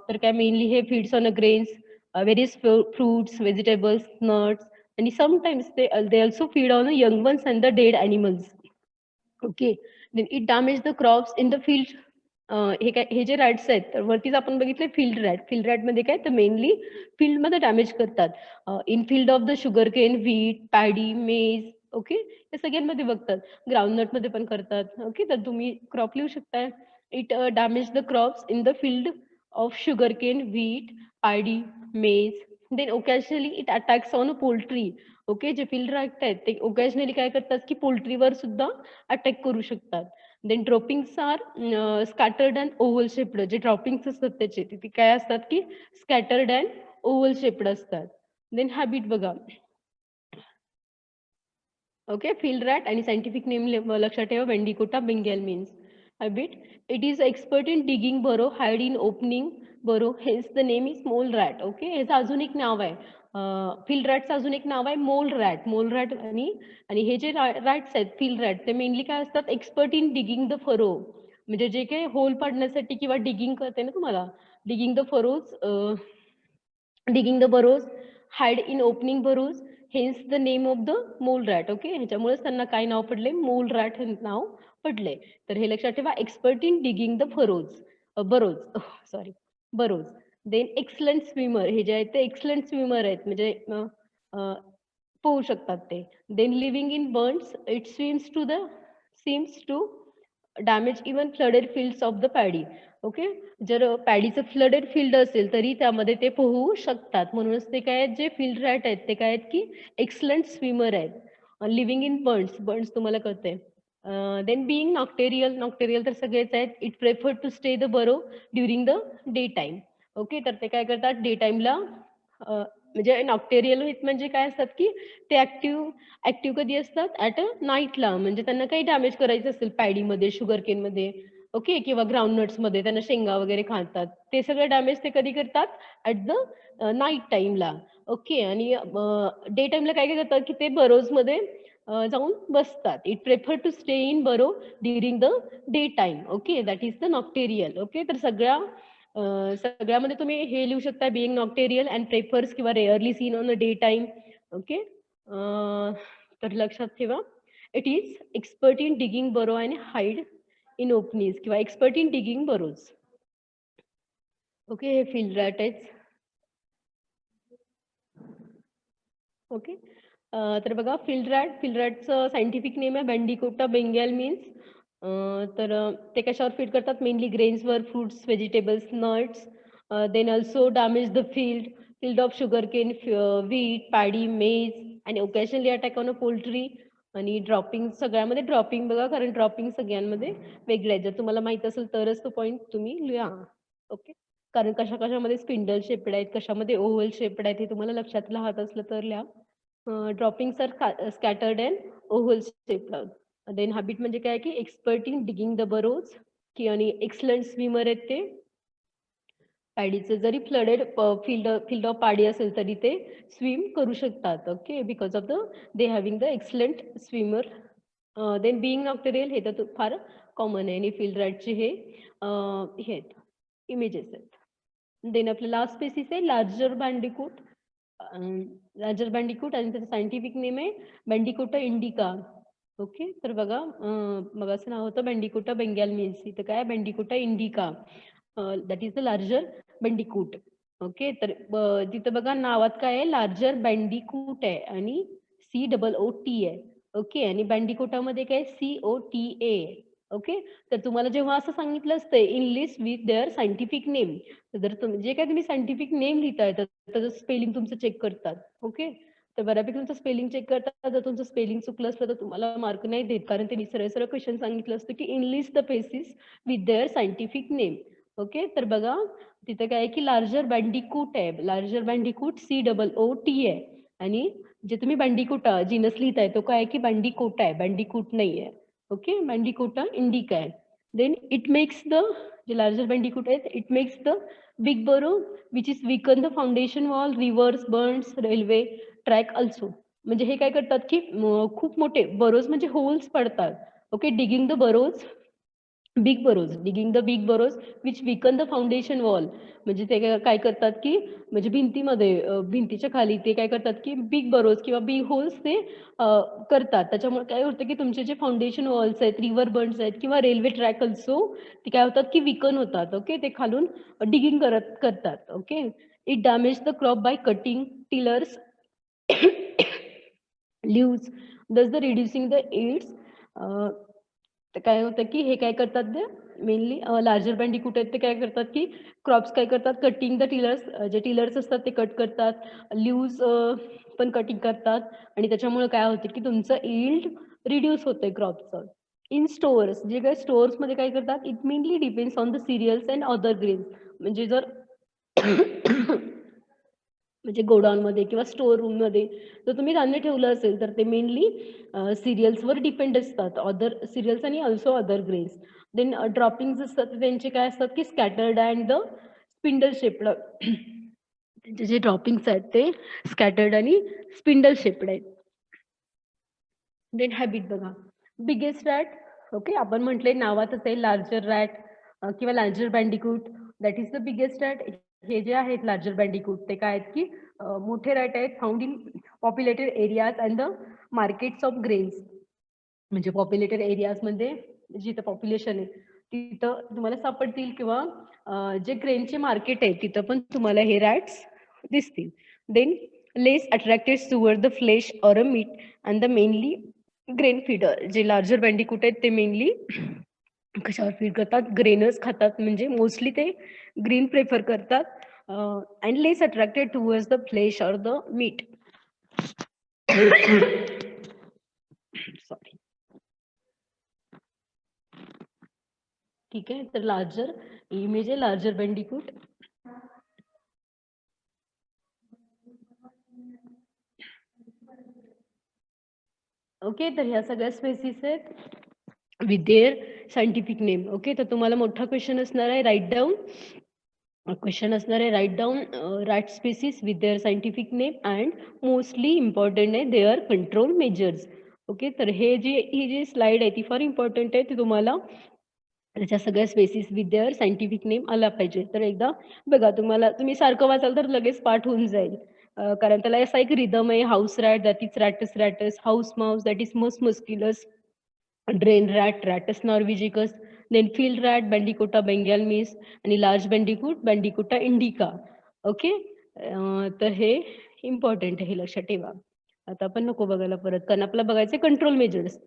तर काय मेनली हे feeds on grains, various fruits, vegetables, nuts, आणि sometimes they also feed on the young ones and the dead animals. Okay, then it damage the crops in the field. हे काय, हे जे rats आहेत तर वरतीच आपण बघितले फील्ड रॅट. फील्ड रॅट मध्ये काय तर मेनली फील्ड मध्ये डॅमेज करतात. In field of the sugar cane, wheat, paddy, मेज. ओके, या सगळ्यांमध्ये बघतात. ग्राउंडनट मध्ये पण करतात. ओके, तर तुम्ही क्रॉप लिहू शकताय. It damage the crops in the field of sugar cane, wheat, paddy, maize. Then occasionally it attacks on poultry. Okay, जे फील्ड रॅट आहेत ते ओकॅजनली काय करतात की पोल्ट्रीवर सुद्धा अटॅक करू शकतात. Then droppings are scattered and oval shaped. जे ड्रॉपिंग्स असतात त्याचे ते काय असतात की स्कॅटर्ड अँड ओव्हल शेप्ड असतात. देन हॅबिट बघा. ओके, फील्ड रॅट आणि सायंटिफिक नेम लक्षात ठेवा Bandicota bengalensis. Habit, it is expert in digging burrow, hide in opening burrow, hence the name is mole rat. Okay, ह्याचं अजून एक नाव आहे, field रॅटचं अजून एक नाव आहे मोल रॅट. मोल रॅट. आणि आणि हे जे रॅट्स आहेत फील्ड रॅट ते मेनली काय असतात, expert in digging the furrow. म्हणजे जे काही होल पाडण्यासाठी किंवा डिगिंग करते ना तुम्हाला, digging the furrows, digging the burrows, hide in opening burrows, hence the name of the mole rat. Okay, ह्याच्यामुळेच त्यांना काय नाव पडले, मोल रॅट हे नाव पडले. तर हे लक्षात ठेवा, expert in digging the furrows, burrows, sorry, burrows. Then excellent swimmer. हे जे आहेत ते एक्सलंट स्विमर आहेत म्हणजे पोहू शकतात ते. Then living in burns, it seems to damage even flooded fields of the paddy. Okay, जर पॅडीचं फ्लडेड फील्ड असेल तरी त्यामध्ये ते पोहू शकतात. म्हणूनच ते काय आहेत, जे फील्ड रॅट आहेत ते काय आहेत की एक्सलंट स्विमर आहेत. लिव्हिंग इन बर्न्स, बर्न्स तुम्हाला कळते. Then being nocturnal. नॉक्टेरियल तर सगळेच आहेत. It prefer to stay the burrow during the day time. Okay, तर ते काय करतात डे टाईमला, म्हणजे नॉक्टेरियल म्हणजे काय असतात की ते ऍक्टिव्ह कधी असतात, ऍट अ नाईटला. म्हणजे त्यांना काही डॅमेज करायचं असेल पॅडीमध्ये, शुगर केनमध्ये, ओके, किंवा ग्राउंडनट्समध्ये त्यांना शेंगा वगैरे खातात, ते सगळं डॅमेज ते कधी करतात, ऍट द नाईट टाइमला. ओके, आणि डे टाइमला काय काय करतात की ते बरोजमध्ये जाऊन बसतात. It prefer to stay in burrow during the day time. Okay, that is the nocturnal. Okay, तर सगळ्यामध्ये तुम्ही हे लिहू शकता, बिईंग नॉक्टेरियल अँड प्रेफर्स किंवा rarely seen on a day time. Okay, तर लक्षात ठेवा, it is expert in digging burrow and hide in openings किंवा एक्सपर्ट इन डिगिंग बरोज. ओके, हे फील्ड रॅट आहेत. ओके, तर बघा फील्ड रॅटचं सायंटिफिक नेम आहे बँडिकोटा बेंगॅल मीन्स. तर ते कशावर फीड करतात, मेनली ग्रेन्सवर, fruits, vegetables, nuts. Then also damage the field of sugar cane, wheat, paddy, maize, आणि occasionally attack on a poultry. आणि ड्रॉपिंग, सगळ्यामध्ये ड्रॉपिंग बघा, कारण ड्रॉपिंग सगळ्यांमध्ये वेगळे आहेत. जर तुम्हाला माहित असेल तरच तो पॉईंट तुम्ही लिहा. ओके, कारण कशामध्ये स्पिंडल शेपेड आहेत, कशामध्ये ओव्हल शेपेड आहेत, हे तुम्हाला लक्षात राहत असलं तर लिहा. Droppings are scattered and oval shaped. Then habit म्हणजे काय की expert in digging the burrows की आणि एक्सलंट स्विमर आहेत ते. पॅडीचं जरी फ्लडेड फील्ड ऑफ पाडी असेल तरी ते स्विम करू शकतात. Okay, because of the they having the excellent swimmer. Then being nocturnal हे तर फार कॉमन आहे आणि फील्ड रॅटचे हे आहेत इमेजेस आहेत. देन आपलं लास्ट स्पेसिस आहे लार्जर बँडिकूट. लार्जर बँडिकूट आणि त्याचं सायंटिफिक नेम आहे बँडिकोटा इंडिका. ओके, तर बघा मगाचं नाव होतं बँडिकोटा बेंगॅलमेन्सी, तर काय Bandicota indica that is the larger bandicoot. Okay, तर तिथं बघा नावात काय आहे लार्जर बँडिकूट आहे आणि COOT आहे. ओके, आणि बँडिकोटामध्ये काय COTA. ओके, तर तुम्हाला जेव्हा असं सांगितलं असतं in list with their scientific name, जर जे काय तुम्ही सायंटिफिक नेम लिहिताय तर त्याचं स्पेलिंग तुमचं चेक करतात. ओके, तर बऱ्यापैकी तुमचं स्पेलिंग चेक करतात. जर तुमचं स्पेलिंग चुकलं असलं तर तुम्हाला मार्क नाही देत, कारण त्यांनी सरळ सरळ क्वेश्चन सांगितलं असतं की in list the species with their scientific name. Okay, तर बघा तिथे काय आहे की लार्जर बँडिकूट आहे. लार्जर बँडिकूट COOT आहे आणि जे तुम्ही बँडिकोटा जिनस लिहिताय तो काय आहे की बँडिकोटा आहे, बँडिकूट नाही आहे. ओके, बँडिकोटा इंडिका आहे. देन इट मेक्स द जे लार्जर बँडिकूट आहे इट मेक्स द बिग बरो which is weaken the foundation wall reverse Burns railway track also. म्हणजे हे काय करतात की खूप मोठे बरोज म्हणजे होल्स पडतात. Okay, digging the burrows big burrows digging the big burrows which weaken the foundation wall. म्हणजे ते काय करतात की म्हणजे भिंतीमध्ये भिंतीच्या खाली ते काय करतात की बिग बरोज किंवा बिग होल्स ते करतात. त्याच्यामुळे काय होतं की तुमचे जे फाउंडेशन वॉल्स आहेत रिव्हर बर्न्स आहेत किंवा रेल्वे ट्रॅक अल्सो ते काय होतात की विकन होतात. ओके, ते खालून डिगिंग करतात. Okay, it damage the crop by cutting tillers leaves thus the reducing the एड्स. तर काय होतं की हे काय करतात ते मेनली लार्जर बँडिकूट आहेत ते काय करतात की क्रॉप्स काय करतात कटिंग द टिलर्स, जे टिलर्स असतात ते कट करतात, लिव्स पण कटिंग करतात आणि त्याच्यामुळे काय होतं की तुमचं यील्ड रिड्यूस होतंय क्रॉपचं. इन स्टोअर्स जे काय स्टोअर्समध्ये काय करतात it mainly depends on the serials and other grains. म्हणजे जर म्हणजे गोडाऊनमध्ये किंवा स्टोअर रूममध्ये जर तुम्ही धान्य ठेवलं असेल तर ते मेनली सिरियल्सवर डिपेंड असतात, अदर सिरियल्स आणि also other grains. Then droppings असतात त्यांचे काय असतात की scattered and the spindle shaped. त्यांचे जे ड्रॉपिंग्स आहेत ते स्कॅटर्ड आणि स्पिंडल शेप्ड आहेत. देन हॅबिट बघा बिगेस्ट रॅट. ओके, आपण म्हटले नावातच आहे लार्जर रॅट किंवा larger bandicoot that is the biggest rat. हे जे आहेत लार्जर बँडिकूट ते काय आहेत की मोठे रॅट आहेत found in populated areas and the markets of grains. म्हणजे पॉप्युलेटेड एरियाजमध्ये जिथं पॉप्युलेशन आहे तिथं तुम्हाला सापडतील किंवा जे ग्रेनचे मार्केट आहे तिथं पण तुम्हाला हे रॅट्स दिसतील. Then less attracted toward the flesh or a meat and the mainly grain feeder. जे लार्जर बँडिकूट आहेत ते मेनली कशावर फीड करतात ग्रेनच खातात, म्हणजे मोस्टली ते ग्रीन प्रेफर करतात and less attracted towards the flesh or the meat. Sorry. ठीक आहे, तर लार्जर इमेज आहे लार्जर बँडिकूट. ओके, तर ह्या सगळ्या स्पेसिस आहेत with their scientific name. Okay, तर तुम्हाला मोठा क्वेश्चन असणार आहे राईट डाऊन. क्वेश्चन असणार आहे write down rat species with their scientific name and mostly important आहे देअर कंट्रोल मेजर्स. ओके, तर ही जी स्लाइड आहे ती फार इम्पॉर्टंट आहे, ती तुम्हाला त्याच्या सगळ्या species with their scientific name आला पाहिजे. तर एकदा बघा तुम्ही सारखं वाचाल तर लगेच पाठ होऊन जाईल, कारण त्याला असा एक रिदम आहे. House rat that is Rattus rattus, house mouse that is most musculus, drain rat Rattus norvegicus, then field rat Bandicota bengalensis आणि large bandicoot Bandicota indica. Okay, तर हे इम्पॉर्टंट आहे, हे लक्षात ठेवा. आता आपण नको बघायला परत, कारण आपल्याला बघायचे कंट्रोल मेजर्स.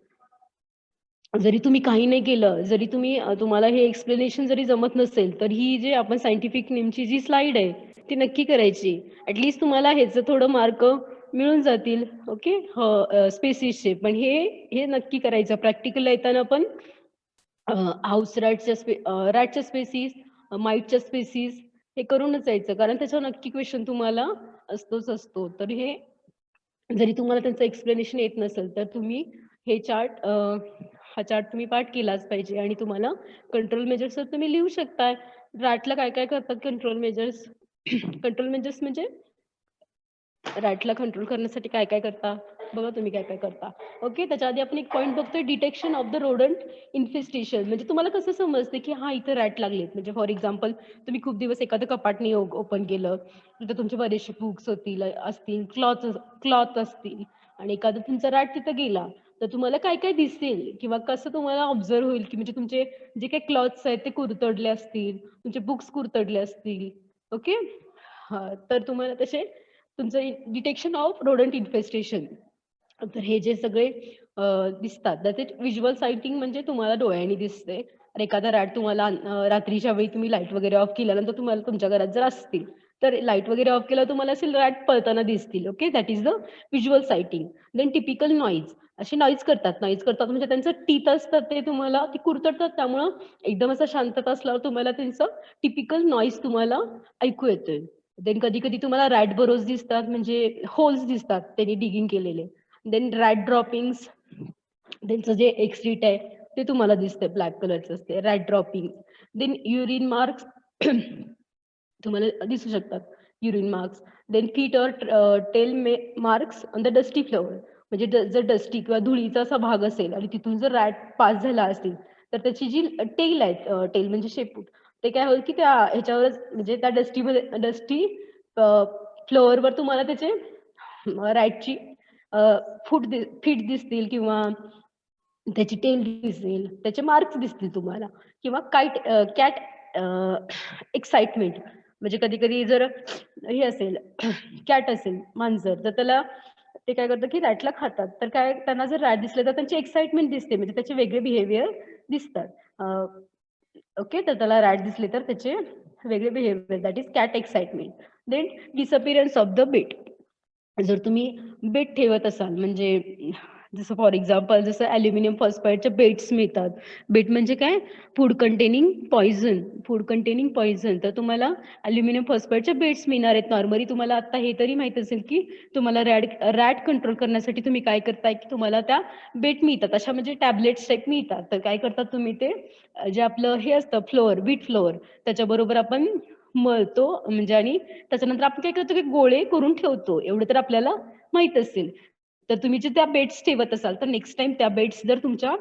जरी तुम्ही काही नाही केलं, जरी तुम्हाला हे एक्सप्लेनेशन जरी जमत नसेल, तर ही जे आपण सायंटिफिक नेमची जी स्लाइड आहे ती नक्की करायची. ऍटलीस्ट तुम्हाला ह्याचं थोडं मार्क मिळून जातील. ओके, स्पेसिसचे पण हे नक्की करायचं. प्रॅक्टिकल येताना पण हाऊस रॅटच्या स्पेसिस, माईटच्या स्पेसिस हे करूनच यायचं, कारण त्याच्यावर नक्की क्वेश्चन तुम्हाला असतो. तर हे जरी तुम्हाला त्यांचं एक्सप्लेनेशन येत नसेल तर तुम्ही हे चार्ट हा चार्ट तुम्ही पाठ केलाच पाहिजे आणि तुम्हाला कंट्रोल मेजर्स तुम्ही लिहू शकताय. रॅटला काय-काय करतात कंट्रोल मेजर्स? कंट्रोल मेजर्स म्हणजे रॅटला कंट्रोल करण्यासाठी काय-काय करता? बघा तुम्ही काय-काय करता. ओके. त्याच्या आधी आपण एक पॉइंट बघतोय detection of the rodent infestation. म्हणजे तुम्हाला कसं समजते, की हां, इथे रॅट लागलेत. म्हणजे फॉर एक्झाम्पल तुम्ही खूप दिवस एखादं कपाट नाही ओपन केलं. तिथे तुमचे बरेचसे बुक्स असतील, क्लॉथ असतील आणि एखादा तुमचा रॅट तिथं गेला, तर तुम्हाला काय-काय दिसेल किंवा कसं तुम्हाला ऑब्झर्व्ह होईल, की म्हणजे तुमचे जे काही क्लॉथ्स आहेत ते कुरतडले असतील, तुमचे बुक्स कुरतडले असतील. ओके. हां, तर तुम्हाला तसे तुमचं डिटेक्शन ऑफ रोडंट इन्फेस्टेशन. तर हे जे सगळे दिसतात तर ते व्हिज्युअल सायटिंग म्हणजे तुम्हाला डोळ्यांनी दिसते. आणि एखादा रॅट तुम्हाला रात्रीच्या वेळी तुम्ही लाईट वगैरे ऑफ केल्यानंतर तुम्हाला तुमच्या घरात जर असतील, तर लाईट वगैरे ऑफ केल्यावर तुम्हाला असे रॅट पळताना दिसतील. Okay. That is the visual sighting. Then typical noise. असे नॉईज करतात म्हणजे त्यांचं टीथ असतात ते तुम्हाला ते कुरतडतात त्यामुळं एकदम असं शांतता असल्यावर तुम्हाला त्यांचं टिपिकल नॉईज तुम्हाला ऐकू येतोय. देन कधी-कधी तुम्हाला रॅट बरोज दिसतात म्हणजे होल्स दिसतात त्यांनी डिगिंग केलेले. देन रॅट ड्रॉपिंग्स, त्यांचं जे एक्सक्रीट आहे ते तुम्हाला दिसतंय ब्लॅक कलरचं असते rat dropping. Then urine marks तुम्हाला दिसू शकतात urine marks. Then feet or tail marks on the dusty floor. म्हणजे जर डस्टी किंवा धुळीचा असा भाग असेल आणि तिथून जर रॅट पास झाला असेल, तर त्याची जी टेल आहे टेल म्हणजे शेपूट, ते काय होईल की त्या ह्याच्यावरच म्हणजे त्या डस्टी फ्लोअरवर तुम्हाला त्याचे रॅटची फीट दिसतील किंवा त्याची टेल दिसेल, त्याचे मार्क्स दिसतील तुम्हाला किंवा कॅट एक्साइटमेंट म्हणजे कधी-कधी जर हे असेल कॅट असेल, मांजर, तर त्याला ते काय करतं, की रॅटला खातात. तर काय त्यांना जर रॅट दिसले तर त्यांची एक्साइटमेंट दिसते म्हणजे त्याचे वेगळे बिहेवियर दिसतात. ओके. तर त्याला रॅट दिसले तर त्याचे वेगळे behaviour that is cat excitement. Then disappearance of the bit. जर तुम्ही बेट ठेवत असाल म्हणजे जसं फॉर एक्झाम्पल जसं अॅल्युमिनियम फॉस्फाईडच्या बेट्स मिळतात. बेट म्हणजे काय? Food containing poison. तर तुम्हाला अॅल्युमिनियम फॉस्फाईडच्या बेट्स मिळणार आहेत. नॉर्मली तुम्हाला आता हे तरी माहीत असेल, की तुम्हाला रॅट कंट्रोल करण्यासाठी तुम्ही काय करताय, की तुम्हाला त्या बेट मिळतात. अशा म्हणजे टॅबलेट्स टाइप मिळतात. तर काय करतात तुम्ही ते जे आपलं हे असतं व्हीट फ्लोअर त्याच्याबरोबर आपण मळतो म्हणजे आणि त्याच्यानंतर आपण काय करतो, की गोळे करून ठेवतो. एवढं तर आपल्याला माहीत असेल. तर तुम्ही जे त्या बेट्स ठेवत असाल, तर नेक्स्ट टाईम त्या बेट्स जर तुमच्या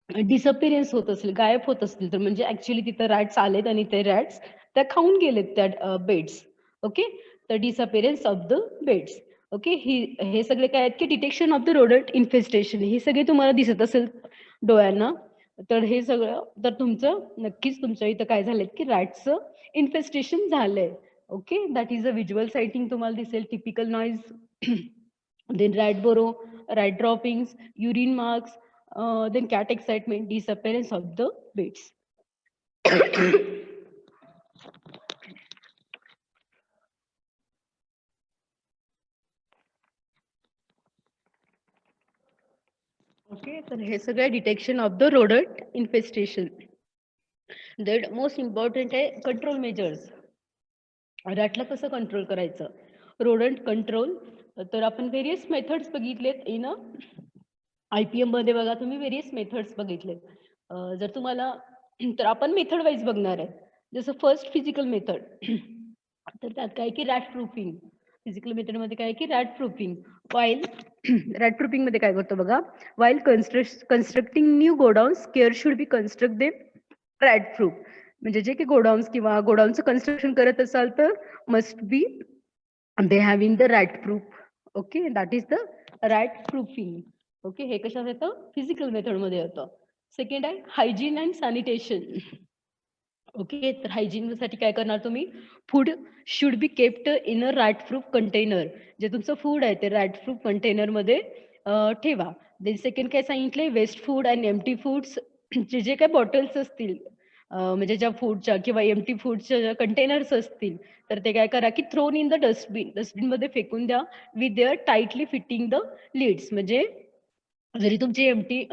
डिसअपिअरन्स होत असेल, गायब होत असतील, तर म्हणजे ॲक्चुअली तिथं रॅट्स आलेत आणि ते रॅट्स त्या खाऊन गेलेत त्या बेट्स. ओके. तर डिसअपिअरन्स ऑफ द बेट्स. ओके. हे सगळे काय आहेत, की detection of the rodent infestation. हे सगळे तुम्हाला दिसत असेल डोळ्यांना, तर हे सगळं तर तुमचं नक्कीच तुमच्या इथं काय झालंय, की रॅटचं इन्फेस्टेशन झालंय. Okay. That is a visual sighting तुम्हाला दिसेल, typical noise, then rat burrow, rat droppings, urine marks, then cat excitement, disappearance of the bits. Okay. तर हे सगळं detection of the rodent infestation. That most important आहे control measures. रॅटला कसं control करायचं? Rodent control. तर आपण व्हेरियस मेथड्स बघितलेत इन अ IPM मध्ये बघा तुम्ही व्हेरियस मेथड्स बघितलेत. जर तुम्हाला तर आपण मेथड वाईज बघणार आहे. जसं फर्स्ट फिजिकल मेथड. तर त्यात काय की रॅट प्रूफिंग. फिजिकल मेथडमध्ये काय की रॅट प्रूफिंग. व्हाईल रॅट प्रूफिंगमध्ये काय करतो बघा. While constructing new godowns care should be construct them rat proof. म्हणजे जे काही गोडाउन्स किंवा गोडाउनचं कन्स्ट्रक्शन करत असाल तर must be they having the rat proof. Okay. That is the rat proofing. Okay. हे कशात येतं? फिजिकल मेथडमध्ये येतं. सेकंड आहे हायजीन अँड सॅनिटेशन. ओके. तर हायजीनसाठी काय करणार तुम्ही? Food should be kept in a rat proof container. जे तुमचं फूड आहे ते रॅट प्रूफ कंटेनरमध्ये ठेवा. देन सेकंड काय सांगितलंय? Waste food and empty foods. जे काही बॉटल्स असतील म्हणजे ज्या फूडच्या किंवा एम्प्टी फूडच्या ज्या कंटेनर्स असतील, तर ते काय करा की थ्रोन इन द डस्टबिन. डस्टबिनमध्ये फेकून द्या with their tightly fitting the lids. म्हणजे जरी तुमची एम्प्टी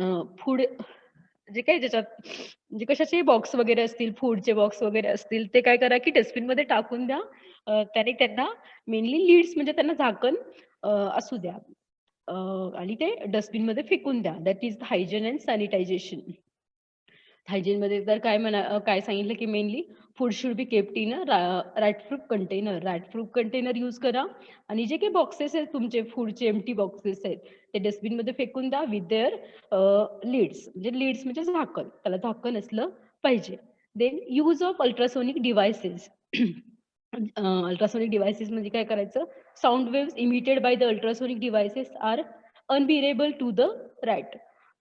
फूड जे काही ज्याच्यात म्हणजे कशाचे बॉक्स वगैरे असतील, फूडचे बॉक्स वगैरे असतील, ते काय करा की डस्टबिनमध्ये टाकून द्या. त्याने त्यांना मेनली लिड्स म्हणजे त्यांना झाकण असू द्या. आणि ते डस्टबिनमध्ये फेकून द्या. That is hygiene and sanitization. हायजीनमध्ये तर काय सांगितलं, की mainly food should be kept in a rat proof container. Rat proof container use करा आणि जे काही बॉक्सेस आहेत तुमचे फूडचे एम्प्टी बॉक्सेस आहेत, ते डस्टबिनमध्ये फेकून द्या विथ देअर लिड्स. म्हणजे लिड्स म्हणजे झाकण. त्याला झाकण असलं पाहिजे. Then use of ultrasonic devices. Ultrasonic devices म्हणजे काय करायचं? Sound waves emitted by the ultrasonic devices are unbearable to the rat.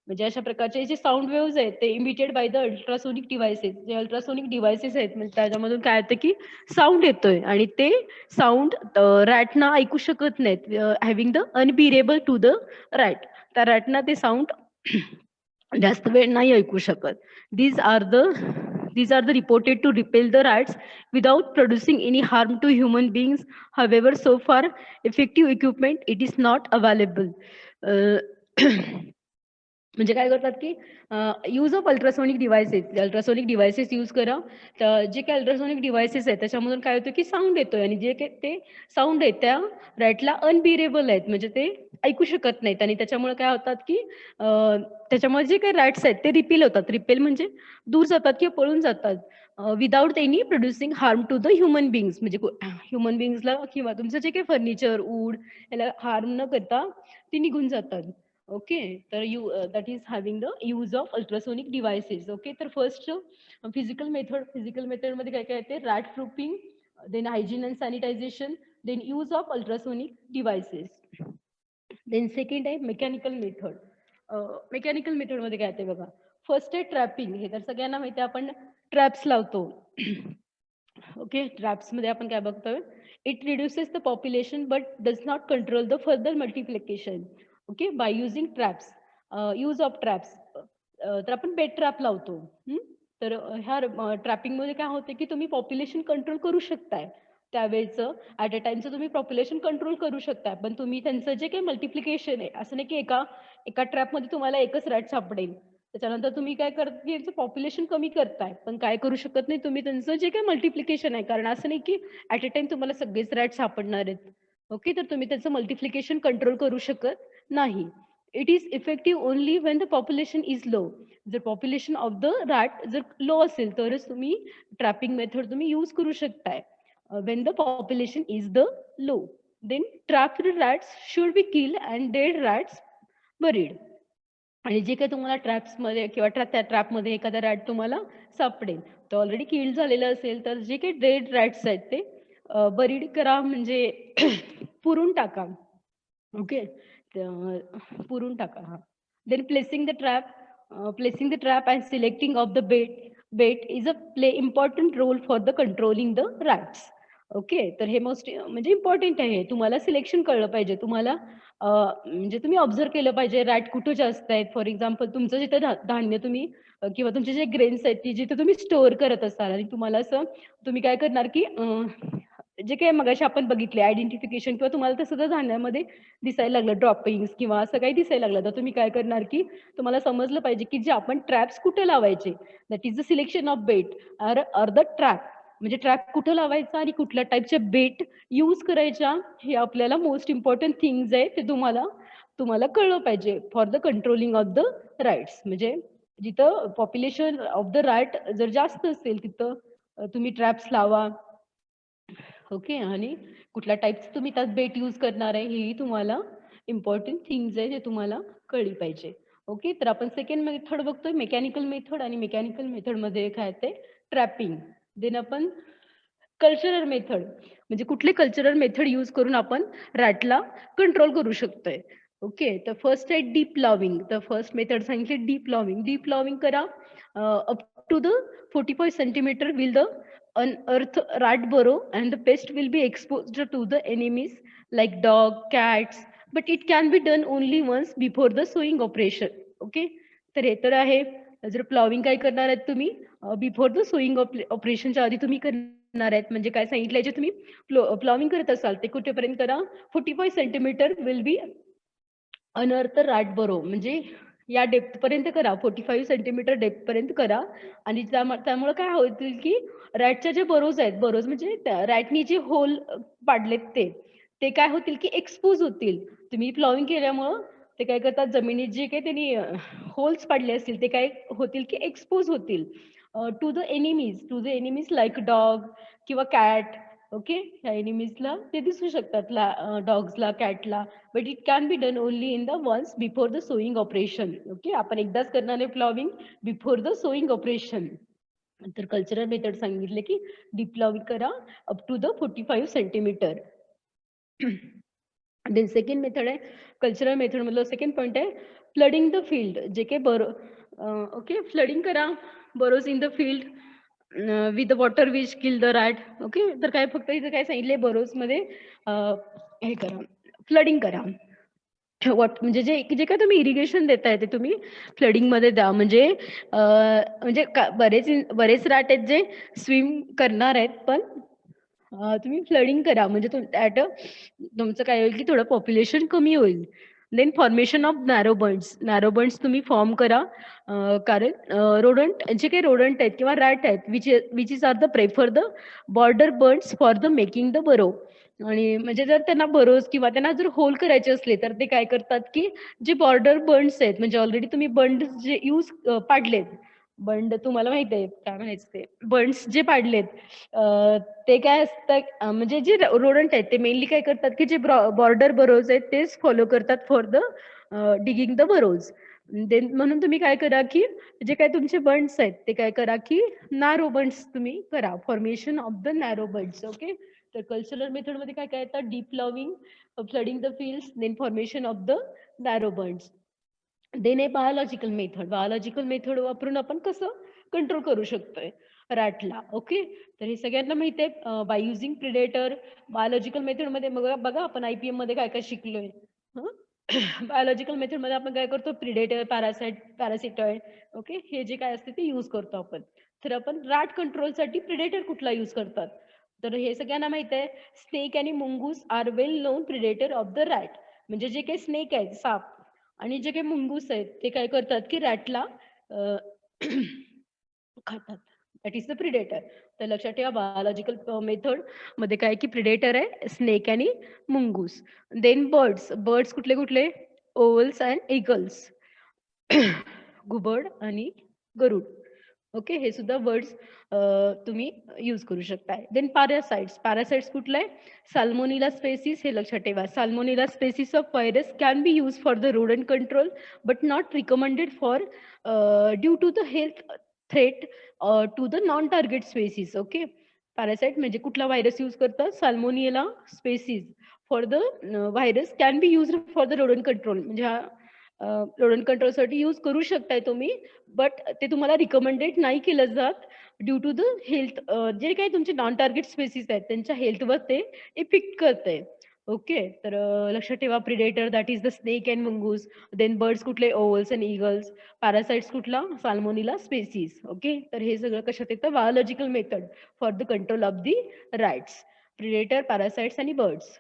म्हणजे अशा प्रकारचे जे साऊंड वेव्हज आहेत ते emitted by the ultrasonic devices. जे अल्ट्रासोनिक डिव्हाइसेस आहेत म्हणजे त्याच्यामधून काय होतं, की साऊंड येतोय आणि ते साऊंड रॅटना ऐकू शकत नाहीत. Having the unbearable to the rat. त्या रॅटना ते साऊंड जास्त वेळ नाही ऐकू शकत. These are the these are the reported to repel the rats without producing any harm to human beings. However, so far effective equipment it is not available. म्हणजे काय करतात, की use of ultrasonic devices. Ultrasonic devices use करा. तर जे काही ultrasonic devices आहेत त्याच्यामधून काय होतं, की साऊंड येतोय आणि जे काही ते साऊंड आहेत त्या रॅटला अनबिरेबल आहेत. म्हणजे ते ऐकू शकत नाहीत आणि त्याच्यामुळे काय होतात, की त्याच्यामुळे जे काही रॅट्स आहेत ते रिपेल होतात. रिपेल म्हणजे दूर जातात किंवा पळून जातात. Without any producing harm to the human beings. म्हणजे ह्युमन बीइंग्सला किंवा तुमचं जे काही फर्निचर, वूड याला हार्म न करता ती निघून जातात. ओके. तर that is having the use of ultrasonic devices. Okay. तर फर्स्ट फिजिकल मेथडमध्ये काय काय येते? Rat proofing, then hygiene and sanitisation, then use of ultrasonic devices. Then second आहे मेकॅनिकल मेथड. मेकॅनिकल मेथडमध्ये काय येते बघा. फर्स्ट आहे ट्रॅपिंग. हे तर सगळ्यांना माहिती आहे, आपण ट्रॅप्स लावतो. ओके. ट्रॅप्समध्ये आपण काय बघतोय? It reduces the population but does not control the further multiplication. Okay. By using traps. Use of traps. तर आपण बेट ट्रॅप लावतो. तर ह्या ट्रॅपिंगमध्ये काय होते, की तुम्ही पॉप्युलेशन कंट्रोल करू शकताय. त्यावेळेचं ॲट अ टाईमचं तुम्ही पॉप्युलेशन कंट्रोल करू शकताय. पण तुम्ही त्यांचं जे काही मल्टिप्लिकेशन आहे, असं नाही की एका एका ट्रॅपमध्ये तुम्हाला एकच रॅट सापडेल. त्याच्यानंतर तुम्ही काय त्यांचं पॉप्युलेशन कमी करताय. पण काय करू शकत नाही तुम्ही त्यांचं जे काही मल्टिप्लिकेशन आहे. कारण असं नाही की ॲट अ टाईम तुम्हाला सगळेच रॅट सापडणार आहेत. ओके. तर तुम्ही त्याचं मल्टिप्लिकेशन कंट्रोल करू शकत नाही. It is effective only when the population is low. जर पॉप्युलेशन ऑफ द रॅट जर लो असेल तरच तुम्ही ट्रॅपिंग मेथड तुम्ही यूज करू शकताय. When the population is the low, then trapped rats should be killed and dead rats buried. आणि जे काही तुम्हाला ट्रॅप्समध्ये किंवा त्या ट्रॅपमध्ये एखादा रॅट तुम्हाला सापडेल, तो ऑलरेडी किल्ड झालेला असेल, तर जे काही डेड रॅट्स आहेत ते बरीड करा. म्हणजे पुरून टाका. ओके. पुरून टाका. हां. Then placing the trap and selecting of the bait is a play important role for the controlling the rats. Okay. तर हे मोस्ट म्हणजे इम्पॉर्टंट आहे. तुम्हाला सिलेक्शन कळलं पाहिजे. तुम्हाला म्हणजे तुम्ही ऑब्झर्व्ह केलं पाहिजे रॅट कुठे जास्त आहेत. फॉर एक्झाम्पल तुमचं जिथं धान्य तुम्ही किंवा तुमचे जे ग्रेन्स आहेत, ती जिथे तुम्ही स्टोअर करत असाल आणि तुम्हाला असं तुम्ही काय करणार, की जे काही मगाशी आपण बघितले आयडेंटिफिकेशन किंवा तुम्हाला ते सगळं धान्यामध्ये दिसायला लागलं ड्रॉपिंग्स किंवा असं काही दिसायला लागलं, तर तुम्ही काय करणार, की तुम्हाला समजलं पाहिजे, की जे आपण ट्रॅप्स कुठे लावायचे. That is the selection of bait or the trap. म्हणजे ट्रॅप कुठं लावायचा आणि कुठल्या टाईपच्या बेट यूज करायच्या, हे आपल्याला मोस्ट इम्पॉर्टंट थिंग्स आहे. ते तुम्हाला तुम्हाला कळलं पाहिजे for the controlling of the rights. म्हणजे जिथं पॉप्युलेशन ऑफ द रॅट जर जास्त असेल तिथं तुम्ही ट्रॅप्स लावा. ओके. आणि कुठल्या टाईपचं तुम्ही त्यात बेट यूज करणार आहे, हेही तुम्हाला इम्पॉर्टंट थिंग्स आहे, जे तुम्हाला कळली पाहिजे. ओके. तर आपण सेकंड मेथड बघतोय मेकॅनिकल मेथड. आणि मेकॅनिकल मेथडमध्ये काय ते ट्रॅपिंग. देन आपण कल्चरल मेथड. म्हणजे कुठले कल्चरल मेथड यूज करून आपण रॅटला कंट्रोल करू शकतोय. ओके. तर फर्स्ट आहे डीप लॉविंग. तर फर्स्ट मेथड सांगितले डीप लॉविंग. डीप लॉविंग करा. Up to the 45 centimetre will the unearth rat burrow and the pest will be exposed to the enemies like dog, cats, but it can be done only once before the sowing operation. Okay. तर हे तर आहे. जर प्लॉविंग काय करणार आहेत तुम्ही before the sowing ऑपरेशनच्या आधी तुम्ही करणार आहेत. म्हणजे काय सांगितलंय, जे तुम्ही प्लॉविंग करत असाल ते कुठेपर्यंत करा, 45 सेंटीमीटर विल बी अनर्थ रॅट बरो. म्हणजे या डेप्थ पर्यंत करा, 45 सेंटीमीटर डेप्थ पर्यंत करा. आणि त्यामुळे काय होतील, की रॅटच्या जे बरोज आहेत, बरोज म्हणजे रॅटनी जे होल पाडलेत ते ते काय होतील की एक्सपोज होतील. तुम्ही प्लॉविंग केल्यामुळं ते काय करतात जमिनीत जे काही त्यांनी होल्स पाडले असतील ते काय होतील की एक्सपोज होतील to the enemies like dog किंवा कॅट. ओके. ह्या एनिमीजला ते दिसू शकतात डॉग्सला, कॅटला. But it can be done only in the once before the sowing operation. Okay. आपण एकदाच करणार आहे ploughing before the sowing operation. तर कल्चरल मेथड सांगितले की डीप प्लॉविंग करा up to the 45 centimetre. Then second method आहे कल्चरल मेथड मधलं सेकंड पॉइंट आहे फ्लडिंग द फील्ड. जे काही ओके फ्लडिंग करा burrows in the field with the water which kill the rat. Okay. तर काय फक्त इथं काय सांगितले बरोज मध्ये हे करा फ्लडिंग करा. म्हणजे जे जे काय तुम्ही इरिगेशन देताय ते तुम्ही फ्लडिंग मध्ये द्या. म्हणजे बरेच रॅट आहेत जे स्विम करणार आहेत पण तुम्ही फ्लडिंग करा म्हणजे तुमचं काय होईल की थोडं पॉप्युलेशन कमी होईल. Then formation of narrow bunds तुम्ही फॉर्म करा. कारण रोडंट जे काही रोडंट आहेत किंवा रॅट आहेत which is are the prefer the border bunds for the making the burrow. आणि म्हणजे जर त्यांना बरोज किंवा त्यांना जर होल करायचे असले तर ते काय करतात की जे बॉर्डर बंड्स आहेत म्हणजे ऑलरेडी तुम्ही बंड जे पाडलेत बंड तुम्हाला माहित आहे काय म्हणायचं ते बंड्स जे पाडलेत ते काय असतात म्हणजे जे रोडंट आहेत ते मेनली काय करतात की जे बॉर्डर बरोज आहेत तेच फॉलो करतात for the digging the burrows. Then म्हणून तुम्ही काय करा की जे काय तुमचे बंड्स आहेत ते काय करा की नॅरो बंड्स तुम्ही करा. Formation of the narrow bunds. Okay. तर कल्चरल मेथड मध्ये काय काय येतात deep ploughing, flooding the fields, then formation of the narrow bunds. Then आहे बायोलॉजिकल मेथड वापरून आपण कसं कंट्रोल करू शकतोय रॅटला. ओके. तर हे सगळ्यांना माहिती आहे by using predator. Biological method मध्ये बघा आपण IPM मध्ये काय काय शिकलोय. बायोलॉजिकल मेथड मध्ये आपण काय करतो प्रिडेटर, पॅरासिटॉइड. ओके. हे जे काय असते ते युज करतो आपण. तर आपण रॅट कंट्रोलसाठी प्रिडेटर कुठला युज करतात तर हे सगळ्यांना माहित आहे स्नेक आणि मुंगूस are well known predator of the rat. म्हणजे जे काही स्नेक आहेत साप आणि जे काही मुंगूस आहेत ते काय करतात की रॅटला खातात. That is the predator. तर लक्षात ठेवा बायोलॉजिकल मेथड मध्ये काय की प्रिडेटर आहे स्नेक आणि मुंगूस. देन बर्ड्स कुठले कुठले ओव्हल्स अँड ईगल्स. घुबड आणि गरुड. ओके. हे सुद्धा वर्ड्स तुम्ही यूज करू शकताय. देन पॅरासाइट्स कुठलं आहे साल्मोनिला स्पेसिस. हे लक्षात ठेवा salmonella species of virus can be use for the rodent control but not recommended for due to the health threat to the non target species. Okay. Parasite म्हणजे कुठला virus use करतात salmonella species for the virus can be use for the rodent control. म्हणजे हा rodent कंट्रोलसाठी use करू शकताय तुम्ही but ते तुम्हाला रिकमेंडेड नाही केलं जात ड्यू टू द हेल्थ जे काही तुमचे नॉन टार्गेट स्पेसिस आहेत त्यांच्या हेल्थवर ते इफेक्ट करतंय. ओके. तर लक्षात ठेवा predator that is the snake and mongoose. Then birds कुठले ओव्हल्स अँड ईगल्स. पॅरासाइट्स कुठला साल्मोनिला स्पेसिस. ओके. तर हे सगळं कशात येतं biological method for the control of the rats. Predator, parasites आणि birds.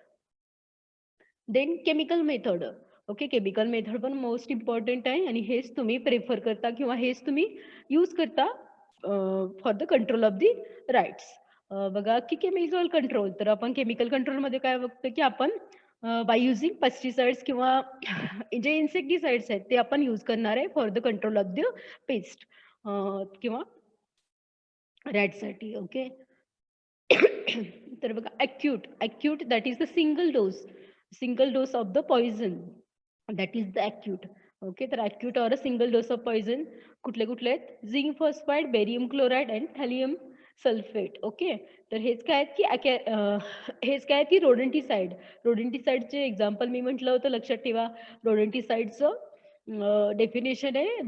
Then chemical method. Okay. Chemical method पण most important आहे आणि हेच तुम्ही प्रेफर करता किंवा हेच तुम्ही यूज करता for the control of the rights. बघा की केमिकल कंट्रोल तर आपण केमिकल कंट्रोल मध्ये काय बघतो की आपण बाय युझिंग पेस्टिसाइड्स किंवा जे इन्सेक्टिसाइड्स आहेत ते आपण यूज करणार आहे for the control of the paste किंवा रॅटसाठी. ओके. तर बघा acute that is the single dose of the poison that is the acute. Okay. तर acute or a single dose of poison कुठले कुठले आहेत zinc phosphide, barium chloride and thallium sulphate. Okay. तर हेच काय आहेत की हेच काय की रोडेंटिसाइडचे एक्झाम्पल मी म्हटलं होतं लक्षात ठेवा. रोडेंटिसाइडचं डेफिनेशन आहे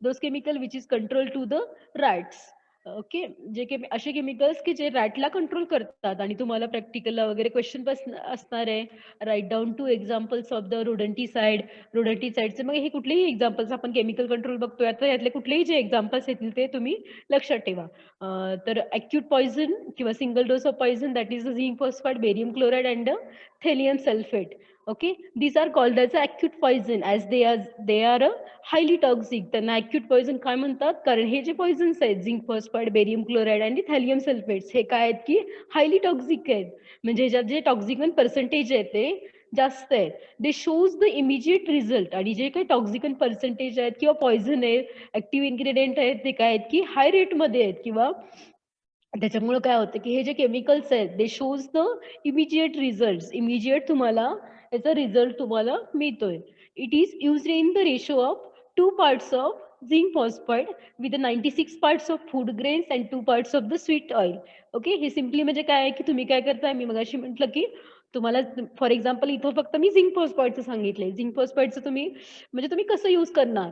those chemical which is control to the rats. Okay. जे असे केमिकल्स की जे रॅटला कंट्रोल करतात आणि तुम्हाला प्रॅक्टिकलला वगैरे क्वेश्चन असणार आहे write down two examples of the रोडंटिसाइडचे. मग हे कुठलेही एक्झाम्पल्स आपण केमिकल कंट्रोल बघतोय आता यातले कुठलेही जे एक्झाम्पल्स येतील ते तुम्ही लक्षात ठेवा. तर अॅक्यूट पॉइझन किंवा single dose of poison that is the zinc phosphide, barium chloride and thallium sulphate. Okay, these are called as acute poison as they are highly toxic. त्यांना acute poison काय म्हणतात, कारण हे जे पॉइझन्स आहेत झिंक फॉस्फाइड, बेरियम क्लोराइड आणि थॅलियम sulphates हे काय आहेत की हायली टॉक्सिक आहेत. म्हणजे ह्याच्यात जे टॉक्सिकन पर्सेंटेज आहे ते जास्त आहे. दे शोज द इमिजिएट रिझल्ट. आणि जे काही टॉक्सिकन पर्सेंटेज आहेत किंवा पॉइझन आहे, ऍक्टिव्ह इन्ग्रेडियंट आहेत ते काय आहेत की हाय रेटमध्ये आहेत. किंवा त्याच्यामुळे काय होतं की हे जे केमिकल्स आहेत दे shows the immediate result. Immediate तुम्हाला याचा रिझल्ट तुम्हाला मिळतोय. It is used in the ratio of 2 parts of zinc phosphide with 96 parts of food grains and 2 parts of the sweet oil. Okay, हे सिम्पली म्हणजे काय आहे की तुम्ही काय करताय, मी मगाशी म्हटलं की तुम्हाला फॉर एक्झाम्पल इथं फक्त मी झिंक फॉस्फाइडचं सांगितलंय. झिंक फॉस्फाइडचं तुम्ही म्हणजे तुम्ही कसं यूज करणार,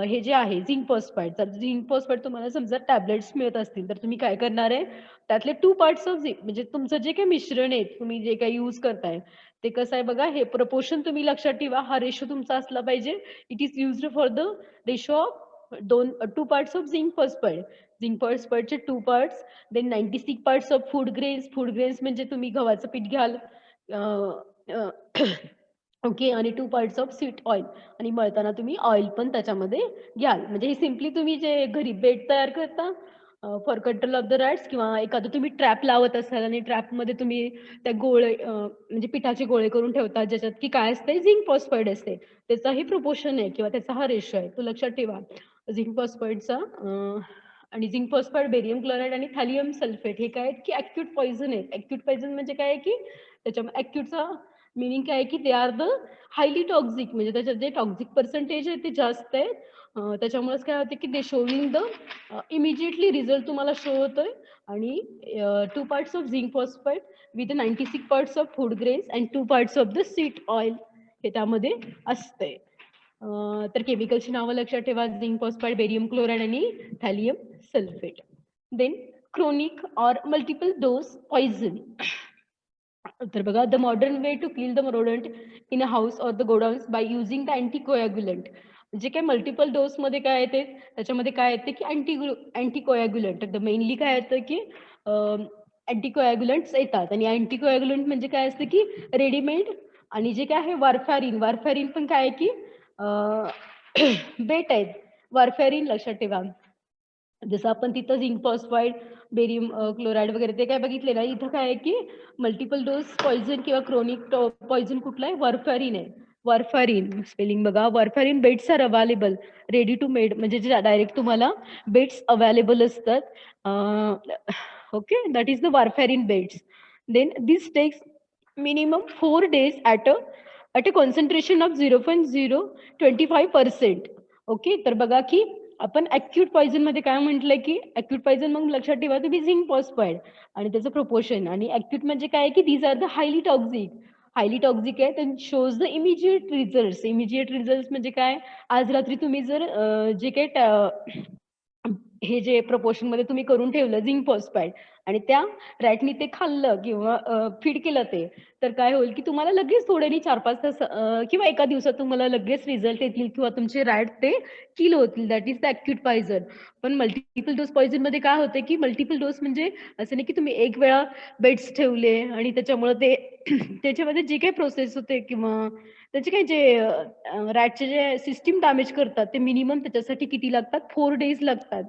हे जे आहे झिंक फॉस्फाइड, तर झिंक फॉस्फाइड तुम्हाला समजा टॅबलेट्स मिळत असतील तर तुम्ही काय करणार आहे, त्यातले 2 parts ऑफ झिंक म्हणजे तुमचं जे काही मिश्रण आहे तुम्ही जे काही यूज करताय ते कसं आहे बघा, हे प्रपोर्शन तुम्ही लक्षात ठेवा. हा रेशो तुमचा असला पाहिजे. It is used for the ratio of 2 parts of zinc phosphide. Zinc फॉस्फाइडचे 2 parts. Then 96 parts of food grains. Food grains म्हणजे तुम्ही गव्हाचं पीठ घ्याल, ओके, आणि 2 parts ऑफ स्वीट ऑइल. आणि मळताना तुम्ही ऑइल पण त्याच्यामध्ये घ्याल. म्हणजे हे सिम्पली तुम्ही जे घरी बेड तयार करता for control of the rats, किंवा एखादं तुम्ही ट्रॅप लावत असाल आणि ट्रॅपमध्ये तुम्ही त्या गोळे म्हणजे पिठाचे गोळे करून ठेवतात ज्याच्यात की काय असते, झिंक फॉस्फाइड असते. त्याचा हे प्रोपोर्शन आहे किंवा त्याचा हा रेशो आहे, तो लक्षात ठेवा झिंक फॉस्फाइडचा. आणि झिंक फॉस्फाइड, बेरियम क्लोराइड आणि थॅलियम सल्फेट हे काय आहेत की ॲक्यूट पॉइझन आहेत. ॲक्यूट पॉइझन म्हणजे काय आहे की त्याच्यामध्ये ॲक्यूटचा मीनिंग काय आहे की they are the highly toxic, म्हणजे त्याच्यात जे टॉक्सिक पर्सेंटेज आहे ते जास्त आहे. त्याच्यामुळेच काय होते की दे शोविंग द इमिजिएटली रिझल्ट तुम्हाला शो होतोय. आणि 2 parts of zinc phosphide with 96 parts of food grains and 2 parts of the sweet oil हे त्यामध्ये असते. तर केमिकलची नावं लक्षात ठेवा, झिंक फॉस्फाइड, बेरियम क्लोराइड आणि thallium sulphate. Then chronic or multiple dose poison. तर बघा, the modern way to kill the rodent in a house or the godowns by using the anticoagulant. जे काही मल्टिपल डोस मध्ये काय येते त्याच्यामध्ये काय येते की अँटीकोॲग्युलंट. तर मेनली काय येतं की अँटीकोॲग्युलंट्स येतात. आणि अँटीकोॲग्युलंट म्हणजे काय असतं की रेडीमेड. आणि जे काय आहे वारफॅरिन, वारफॅरिन पण काय आहे की बेट आहेत. वारफॅरिन लक्षात ठेवा. जसं आपण तिथं झिंक फॉस्फाइड, बेरियम क्लोराइड वगैरे ते काय बघितले ना, इथं काय आहे की मल्टिपल डोस पॉइझन किंवा क्रोनिक पॉइझन कुठलं आहे, वॉरफॅरिन आहे. वॉरफॅरिन स्पेलिंग बघा, warfarin baits are available ready to made, म्हणजे जे डायरेक्ट तुम्हाला बेट्स अवेलेबल असतात. Okay, that is the warfarin baits. Then this takes minimum 4 days at a concentration of 0.025%. Okay, तर बघा की आपण अॅक्यूट पॉइझन मध्ये काय म्हटलंय की अॅक्यूट पॉइझन मग लक्षात ठेवा तुम्ही झिंक फॉस्फाइड आणि त्याचं प्रोपोर्शन. आणि अॅक्यूट म्हणजे काय की these are the highly toxic. Highly toxic आहे then shows the immediate result. Immediate result म्हणजे काय, आज रात्री तुम्ही जर जे काही हे जे प्रपोर्शन मध्ये तुम्ही करून ठेवलं झिंक फॉस्फाइड आणि त्या रॅटनी ते खाल्लं किंवा फीड केलं ते, तर काय होईल की तुम्हाला लगेच थोड्यानी 4-5 तास किंवा एका दिवसात तुम्हाला लगेच रिझल्ट येतील किंवा तुमचे रॅट ते किल होतील. That is the acute poison. पण मल्टिपल डोस पॉइझन मध्ये काय होते की मल्टिपल डोस म्हणजे असं नाही की तुम्ही एक वेळा बेड्स ठेवले आणि त्याच्यामुळे ते त्याच्यामध्ये जी काही प्रोसेस होते किंवा त्याचे काही जे रॅटचे जे सिस्टीम डॅमेज करतात ते मिनिमम त्याच्यासाठी किती लागतात, 4 days लागतात.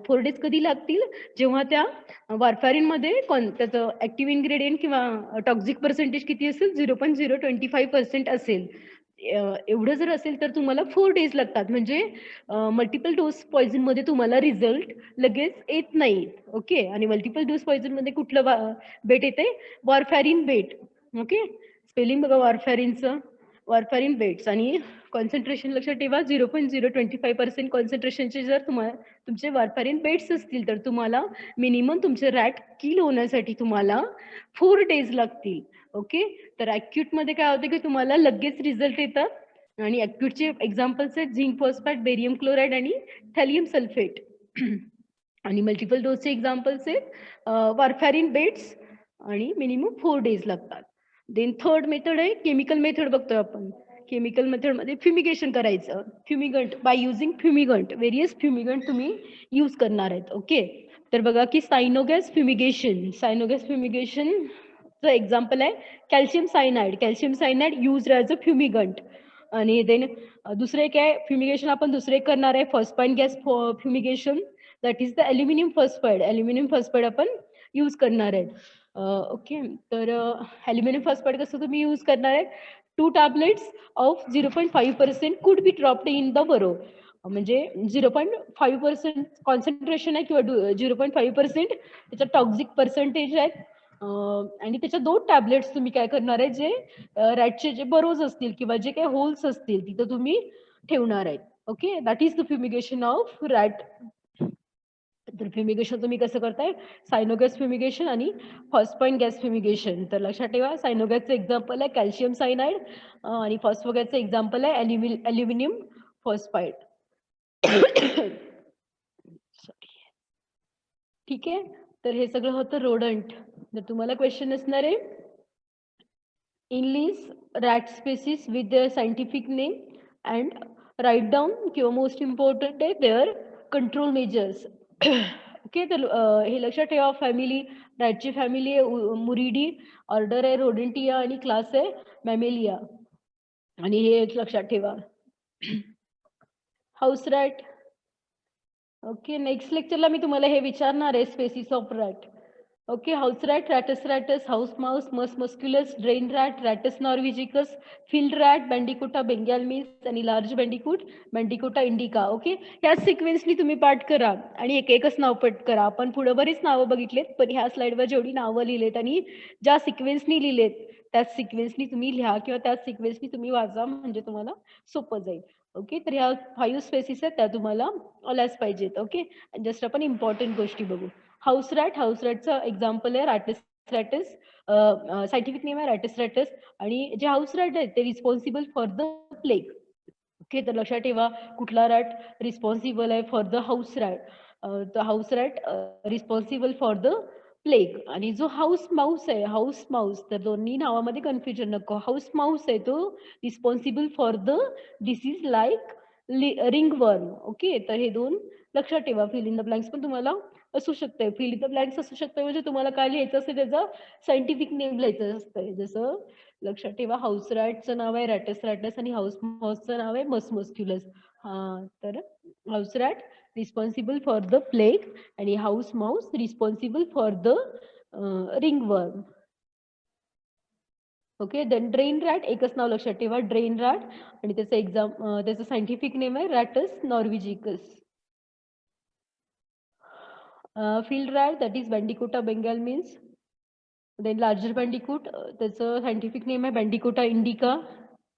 4 days कधी लागतील, जेव्हा त्या वारफॅरिन मध्ये त्याचं ऍक्टिव्ह इन्ग्रेडियंट किंवा टॉक्सिक पर्सेंटेज किती असेल, 0.025% असेल. एवढं जर असेल तर तुम्हाला 4 days लागतात. म्हणजे मल्टिपल डोस पॉइझन मध्ये तुम्हाला रिझल्ट लगेच येत नाही. ओके, आणि मल्टिपल डोस पॉइझन मध्ये कुठलं बेट येते, वॉरफॅरिन बेट. ओके, स्पेलिंग बघा वॉरफॅरिनचं, वॉरफॅरिन बेट्स. आणि कॉन्सन्ट्रेशन लक्षात ठेवा 0.025% कॉन्सन्ट्रेशनचे जर तुम्हाला तुमचे वॉरफॅरिन बेट्स असतील तर तुम्हाला मिनिमम तुमचे रॅट किल होण्यासाठी तुम्हाला 4 days लागतील. ओके, तर अॅक्यूट मध्ये काय होतं की तुम्हाला लगेच रिझल्ट येतात. आणि अॅक्यूटचे एक्झाम्पल्स आहेत झिंक फॉस्फाइड, बेरियम क्लोराइड आणि थॅलियम सल्फेट. आणि मल्टिपल डोसचे एक्झाम्पल्स आहेत वॉरफॅरिन बेट्स आणि मिनिमम 4 days लागतात. देन थर्ड मेथड आहे केमिकल मेथड बघतोय आपण. केमिकल मेथड मध्ये फ्युमिगेशन करायचं. Fumigant by using fumigant, various fumigant तुम्ही यूज करणार आहेत. ओके, तर बघा की सायनोगॅस फ्युमिगेशन. सायनोगॅस फ्युमिगेशन एक्झाम्पल आहे calcium cyanide. Calcium cyanide used as a fumigant. आणि देन दुसरं एक आहे फ्युमिगेशन आपण दुसरं एक करणार आहे first point gas fumigation that is the aluminium phosphide. Aluminium phosphide आपण यूज करणार आहे. ओके. तर ॲल्युमिनियम फॉस्फाईड कसं तुम्ही यूज करणार आहे 2 tablets of 0.5% could be dropped in the बरो. म्हणजे 0.5% कॉन्सन्ट्रेशन आहे किंवा 0.5% त्याचं टॉक्सिक पर्सेंटेज आहे. आणि त्याच्या 2 टॅबलेट्स तुम्ही काय करणार आहे जे रॅटचे जे बरोज असतील किंवा जे काही होल्स असतील तिथं तुम्ही ठेवणार आहेत. Okay. That is the fumigation of rat. तर फ्युमिगेशन तुम्ही कसं करताय सायनोगॅस फ्युमिगेशन आणि फॉस्फाईन गॅस फ्युमिगेशन. तर लक्षात ठेवा सायनोगॅसचं एक्झाम्पल आहे कॅल्शियम सायनाइड आणि फॉस्फोगॅसचं एक्झाम्पल आहे ॲल्युमिनियम फॉस्फाईड. ठीक आहे. तर हे सगळं होतं रोडंट. तर तुम्हाला क्वेश्चन असणार आहे enlist rat species with their scientific name and write down किंवा मोस्ट इम्पॉर्टंट आहे their control measures. ओके. तर हे लक्षात ठेवा फॅमिली रॅटची फॅमिली आहे मुरिडी, ऑर्डर आहे रोडेंटिया आणि क्लास आहे मॅमेलिया. आणि हे एक लक्षात ठेवा. House rat. ओके. नेक्स्ट लेक्चरला मी तुम्हाला हे विचारणार आहे species of rat. Okay. House rat, rattus rattus, house mouse, Mus musculus, drain rat, Rattus norvegicus, field rat, Bandicota bengalensis आणि large bandicoot Bandicota indica. Okay. ह्या सिक्वेन्सनी तुम्ही पाठ करा आणि एक एकच नाव पाठ करा. आपण पुढे बरीच नावं बघितलेत पण ह्या स्लाइडवर जेवढी नावं लिहिलेत आणि ज्या सिक्वेन्सनी लिहिलेत त्याच सिक्वेन्सनी तुम्ही लिहा किंवा त्याच सिक्वेन्सनी तुम्ही वाचा म्हणजे तुम्हाला सोपं जाईल. ओके. तर ह्या 5 स्पेसिस आहेत त्या तुम्हाला आल्याच पाहिजेत. ओके. जस्ट आपण इम्पॉर्टंट गोष्टी बघू. House rat. हाऊस रॅटचं एक्झाम्पल आहे रॅटस रॅटस. सायंटिफिक नेम आहे रॅटस रॅटस. आणि जे हाऊस रॅट आहेत ते responsible for the plague. Okay. तर लक्षात ठेवा कुठला रॅट रिस्पॉन्सिबल आहे फॉर द हाऊस रॅट. तर house rat responsible for the plague. आणि जो हाऊस माऊस आहे हाऊस माऊस तर दोन्ही नावामध्ये कन्फ्युजन नको. हाऊस माऊस आहे तो responsible for the disease like ringworm. Okay. तर हे दोन लक्षात ठेवा. फिल इन द ब्लँक्स पण तुम्हाला असू शकते. फिल इन द ब्लँक्स असू शकते म्हणजे तुम्हाला काय लिहायचं असते त्याचं सायंटिफिक नेम लिहायचं असतं. जसं लक्षात ठेवा हाऊस रॅटचं नाव आहे रॅटस रॅटस आणि हाऊस माऊसचं नाव आहे मस मस्क्युलस. तर house rat responsible for the plague आणि house mouse responsible for the ringworm. Okay. Then drain rat एकच नाव लक्षात ठेवा ड्रेन रॅट आणि त्याचं सायंटिफिक नेम आहे Rattus norvegicus. Field rat that is Bandicota bengalensis. Then larger bandicoot त्याचं scientific name आहे बँडिकोटा इंडिका.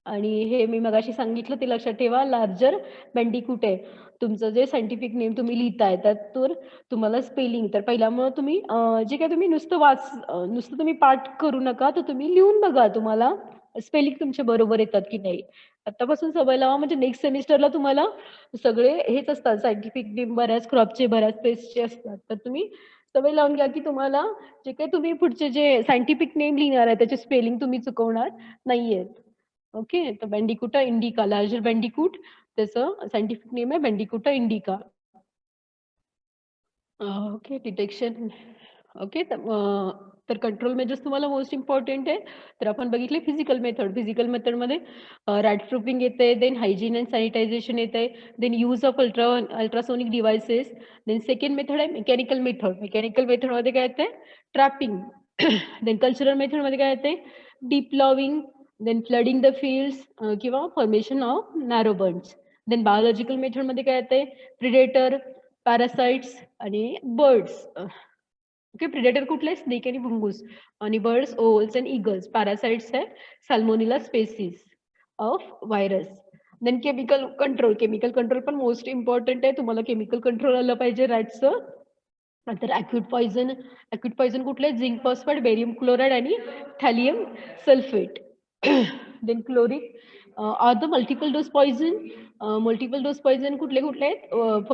आणि हे मी मगाशी सांगितलं ते लक्षात ठेवा लार्जर बँडिकूट आहे. तुमचं जे सायंटिफिक नेम तुम्ही लिहिताय त्यात तर तुम्हाला स्पेलिंग तर पहिला मग तुम्ही जे काय तुम्ही नुसतं तुम्ही पाठ करू नका तर तुम्ही लिहून बघा तुम्हाला स्पेलिंग तुमच्या बरोबर येतात की नाही. आतापासून सवय लावा म्हणजे नेक्स्ट सेमिस्टरला तुम्हाला सगळे हेच असतात सायंटिफिक नेम बऱ्याच क्रॉपचे बऱ्याच पेस्टचे असतात. तर तुम्ही सवय लावून घ्या की तुम्हाला जे काही तुम्ही पुढचे जे सायंटिफिक नेम लिहिणार आहे त्याचे स्पेलिंग तुम्ही चुकवणार नाहीयेत. ओके. तर बँडिकुटा इंडिका लार्जर बँडिकूट त्याचं सायंटिफिक नेम आहे Bandicota indica. Okay. Detection. Okay. तर कंट्रोल मेजर्स तुम्हाला मोस्ट इम्पॉर्टंट आहे. तर आपण बघितले फिजिकल मेथड. फिजिकल मेथडमध्ये रॅट प्रूफिंग येते, देन हायजीन अँड सॅनिटायझेशन येते, then use of ultrasonic devices. Then second method आहे मेकॅनिकल मेथड. मेकॅनिकल मेथडमध्ये काय येते ट्रॅपिंग. देन कल्चरल मेथडमध्ये काय येते deep ploughing, then flooding the fields किंवा formation of narrow birds. Then biological मेथडमध्ये काय येते प्रिडेटर, पॅरासाइट्स आणि बर्ड्स. ओके. प्रिडेटर कुठले स्नेक आणि मुंगूस आणि birds owls and eagles. Parasites आहे salmonella species of virus. Then chemical control. Chemical control पण मोस्ट इम्पॉर्टंट आहे. तुम्हाला केमिकल कंट्रोल आलं पाहिजे रॅटचं. तर अॅक्यूट पॉइझन कुठले झिंक फॉस्फेट, बेरियम क्लोराईड आणि thallium sulphate. Then chronic or the multiple dose poison. Multiple dose poison कुठले आहेत फक्त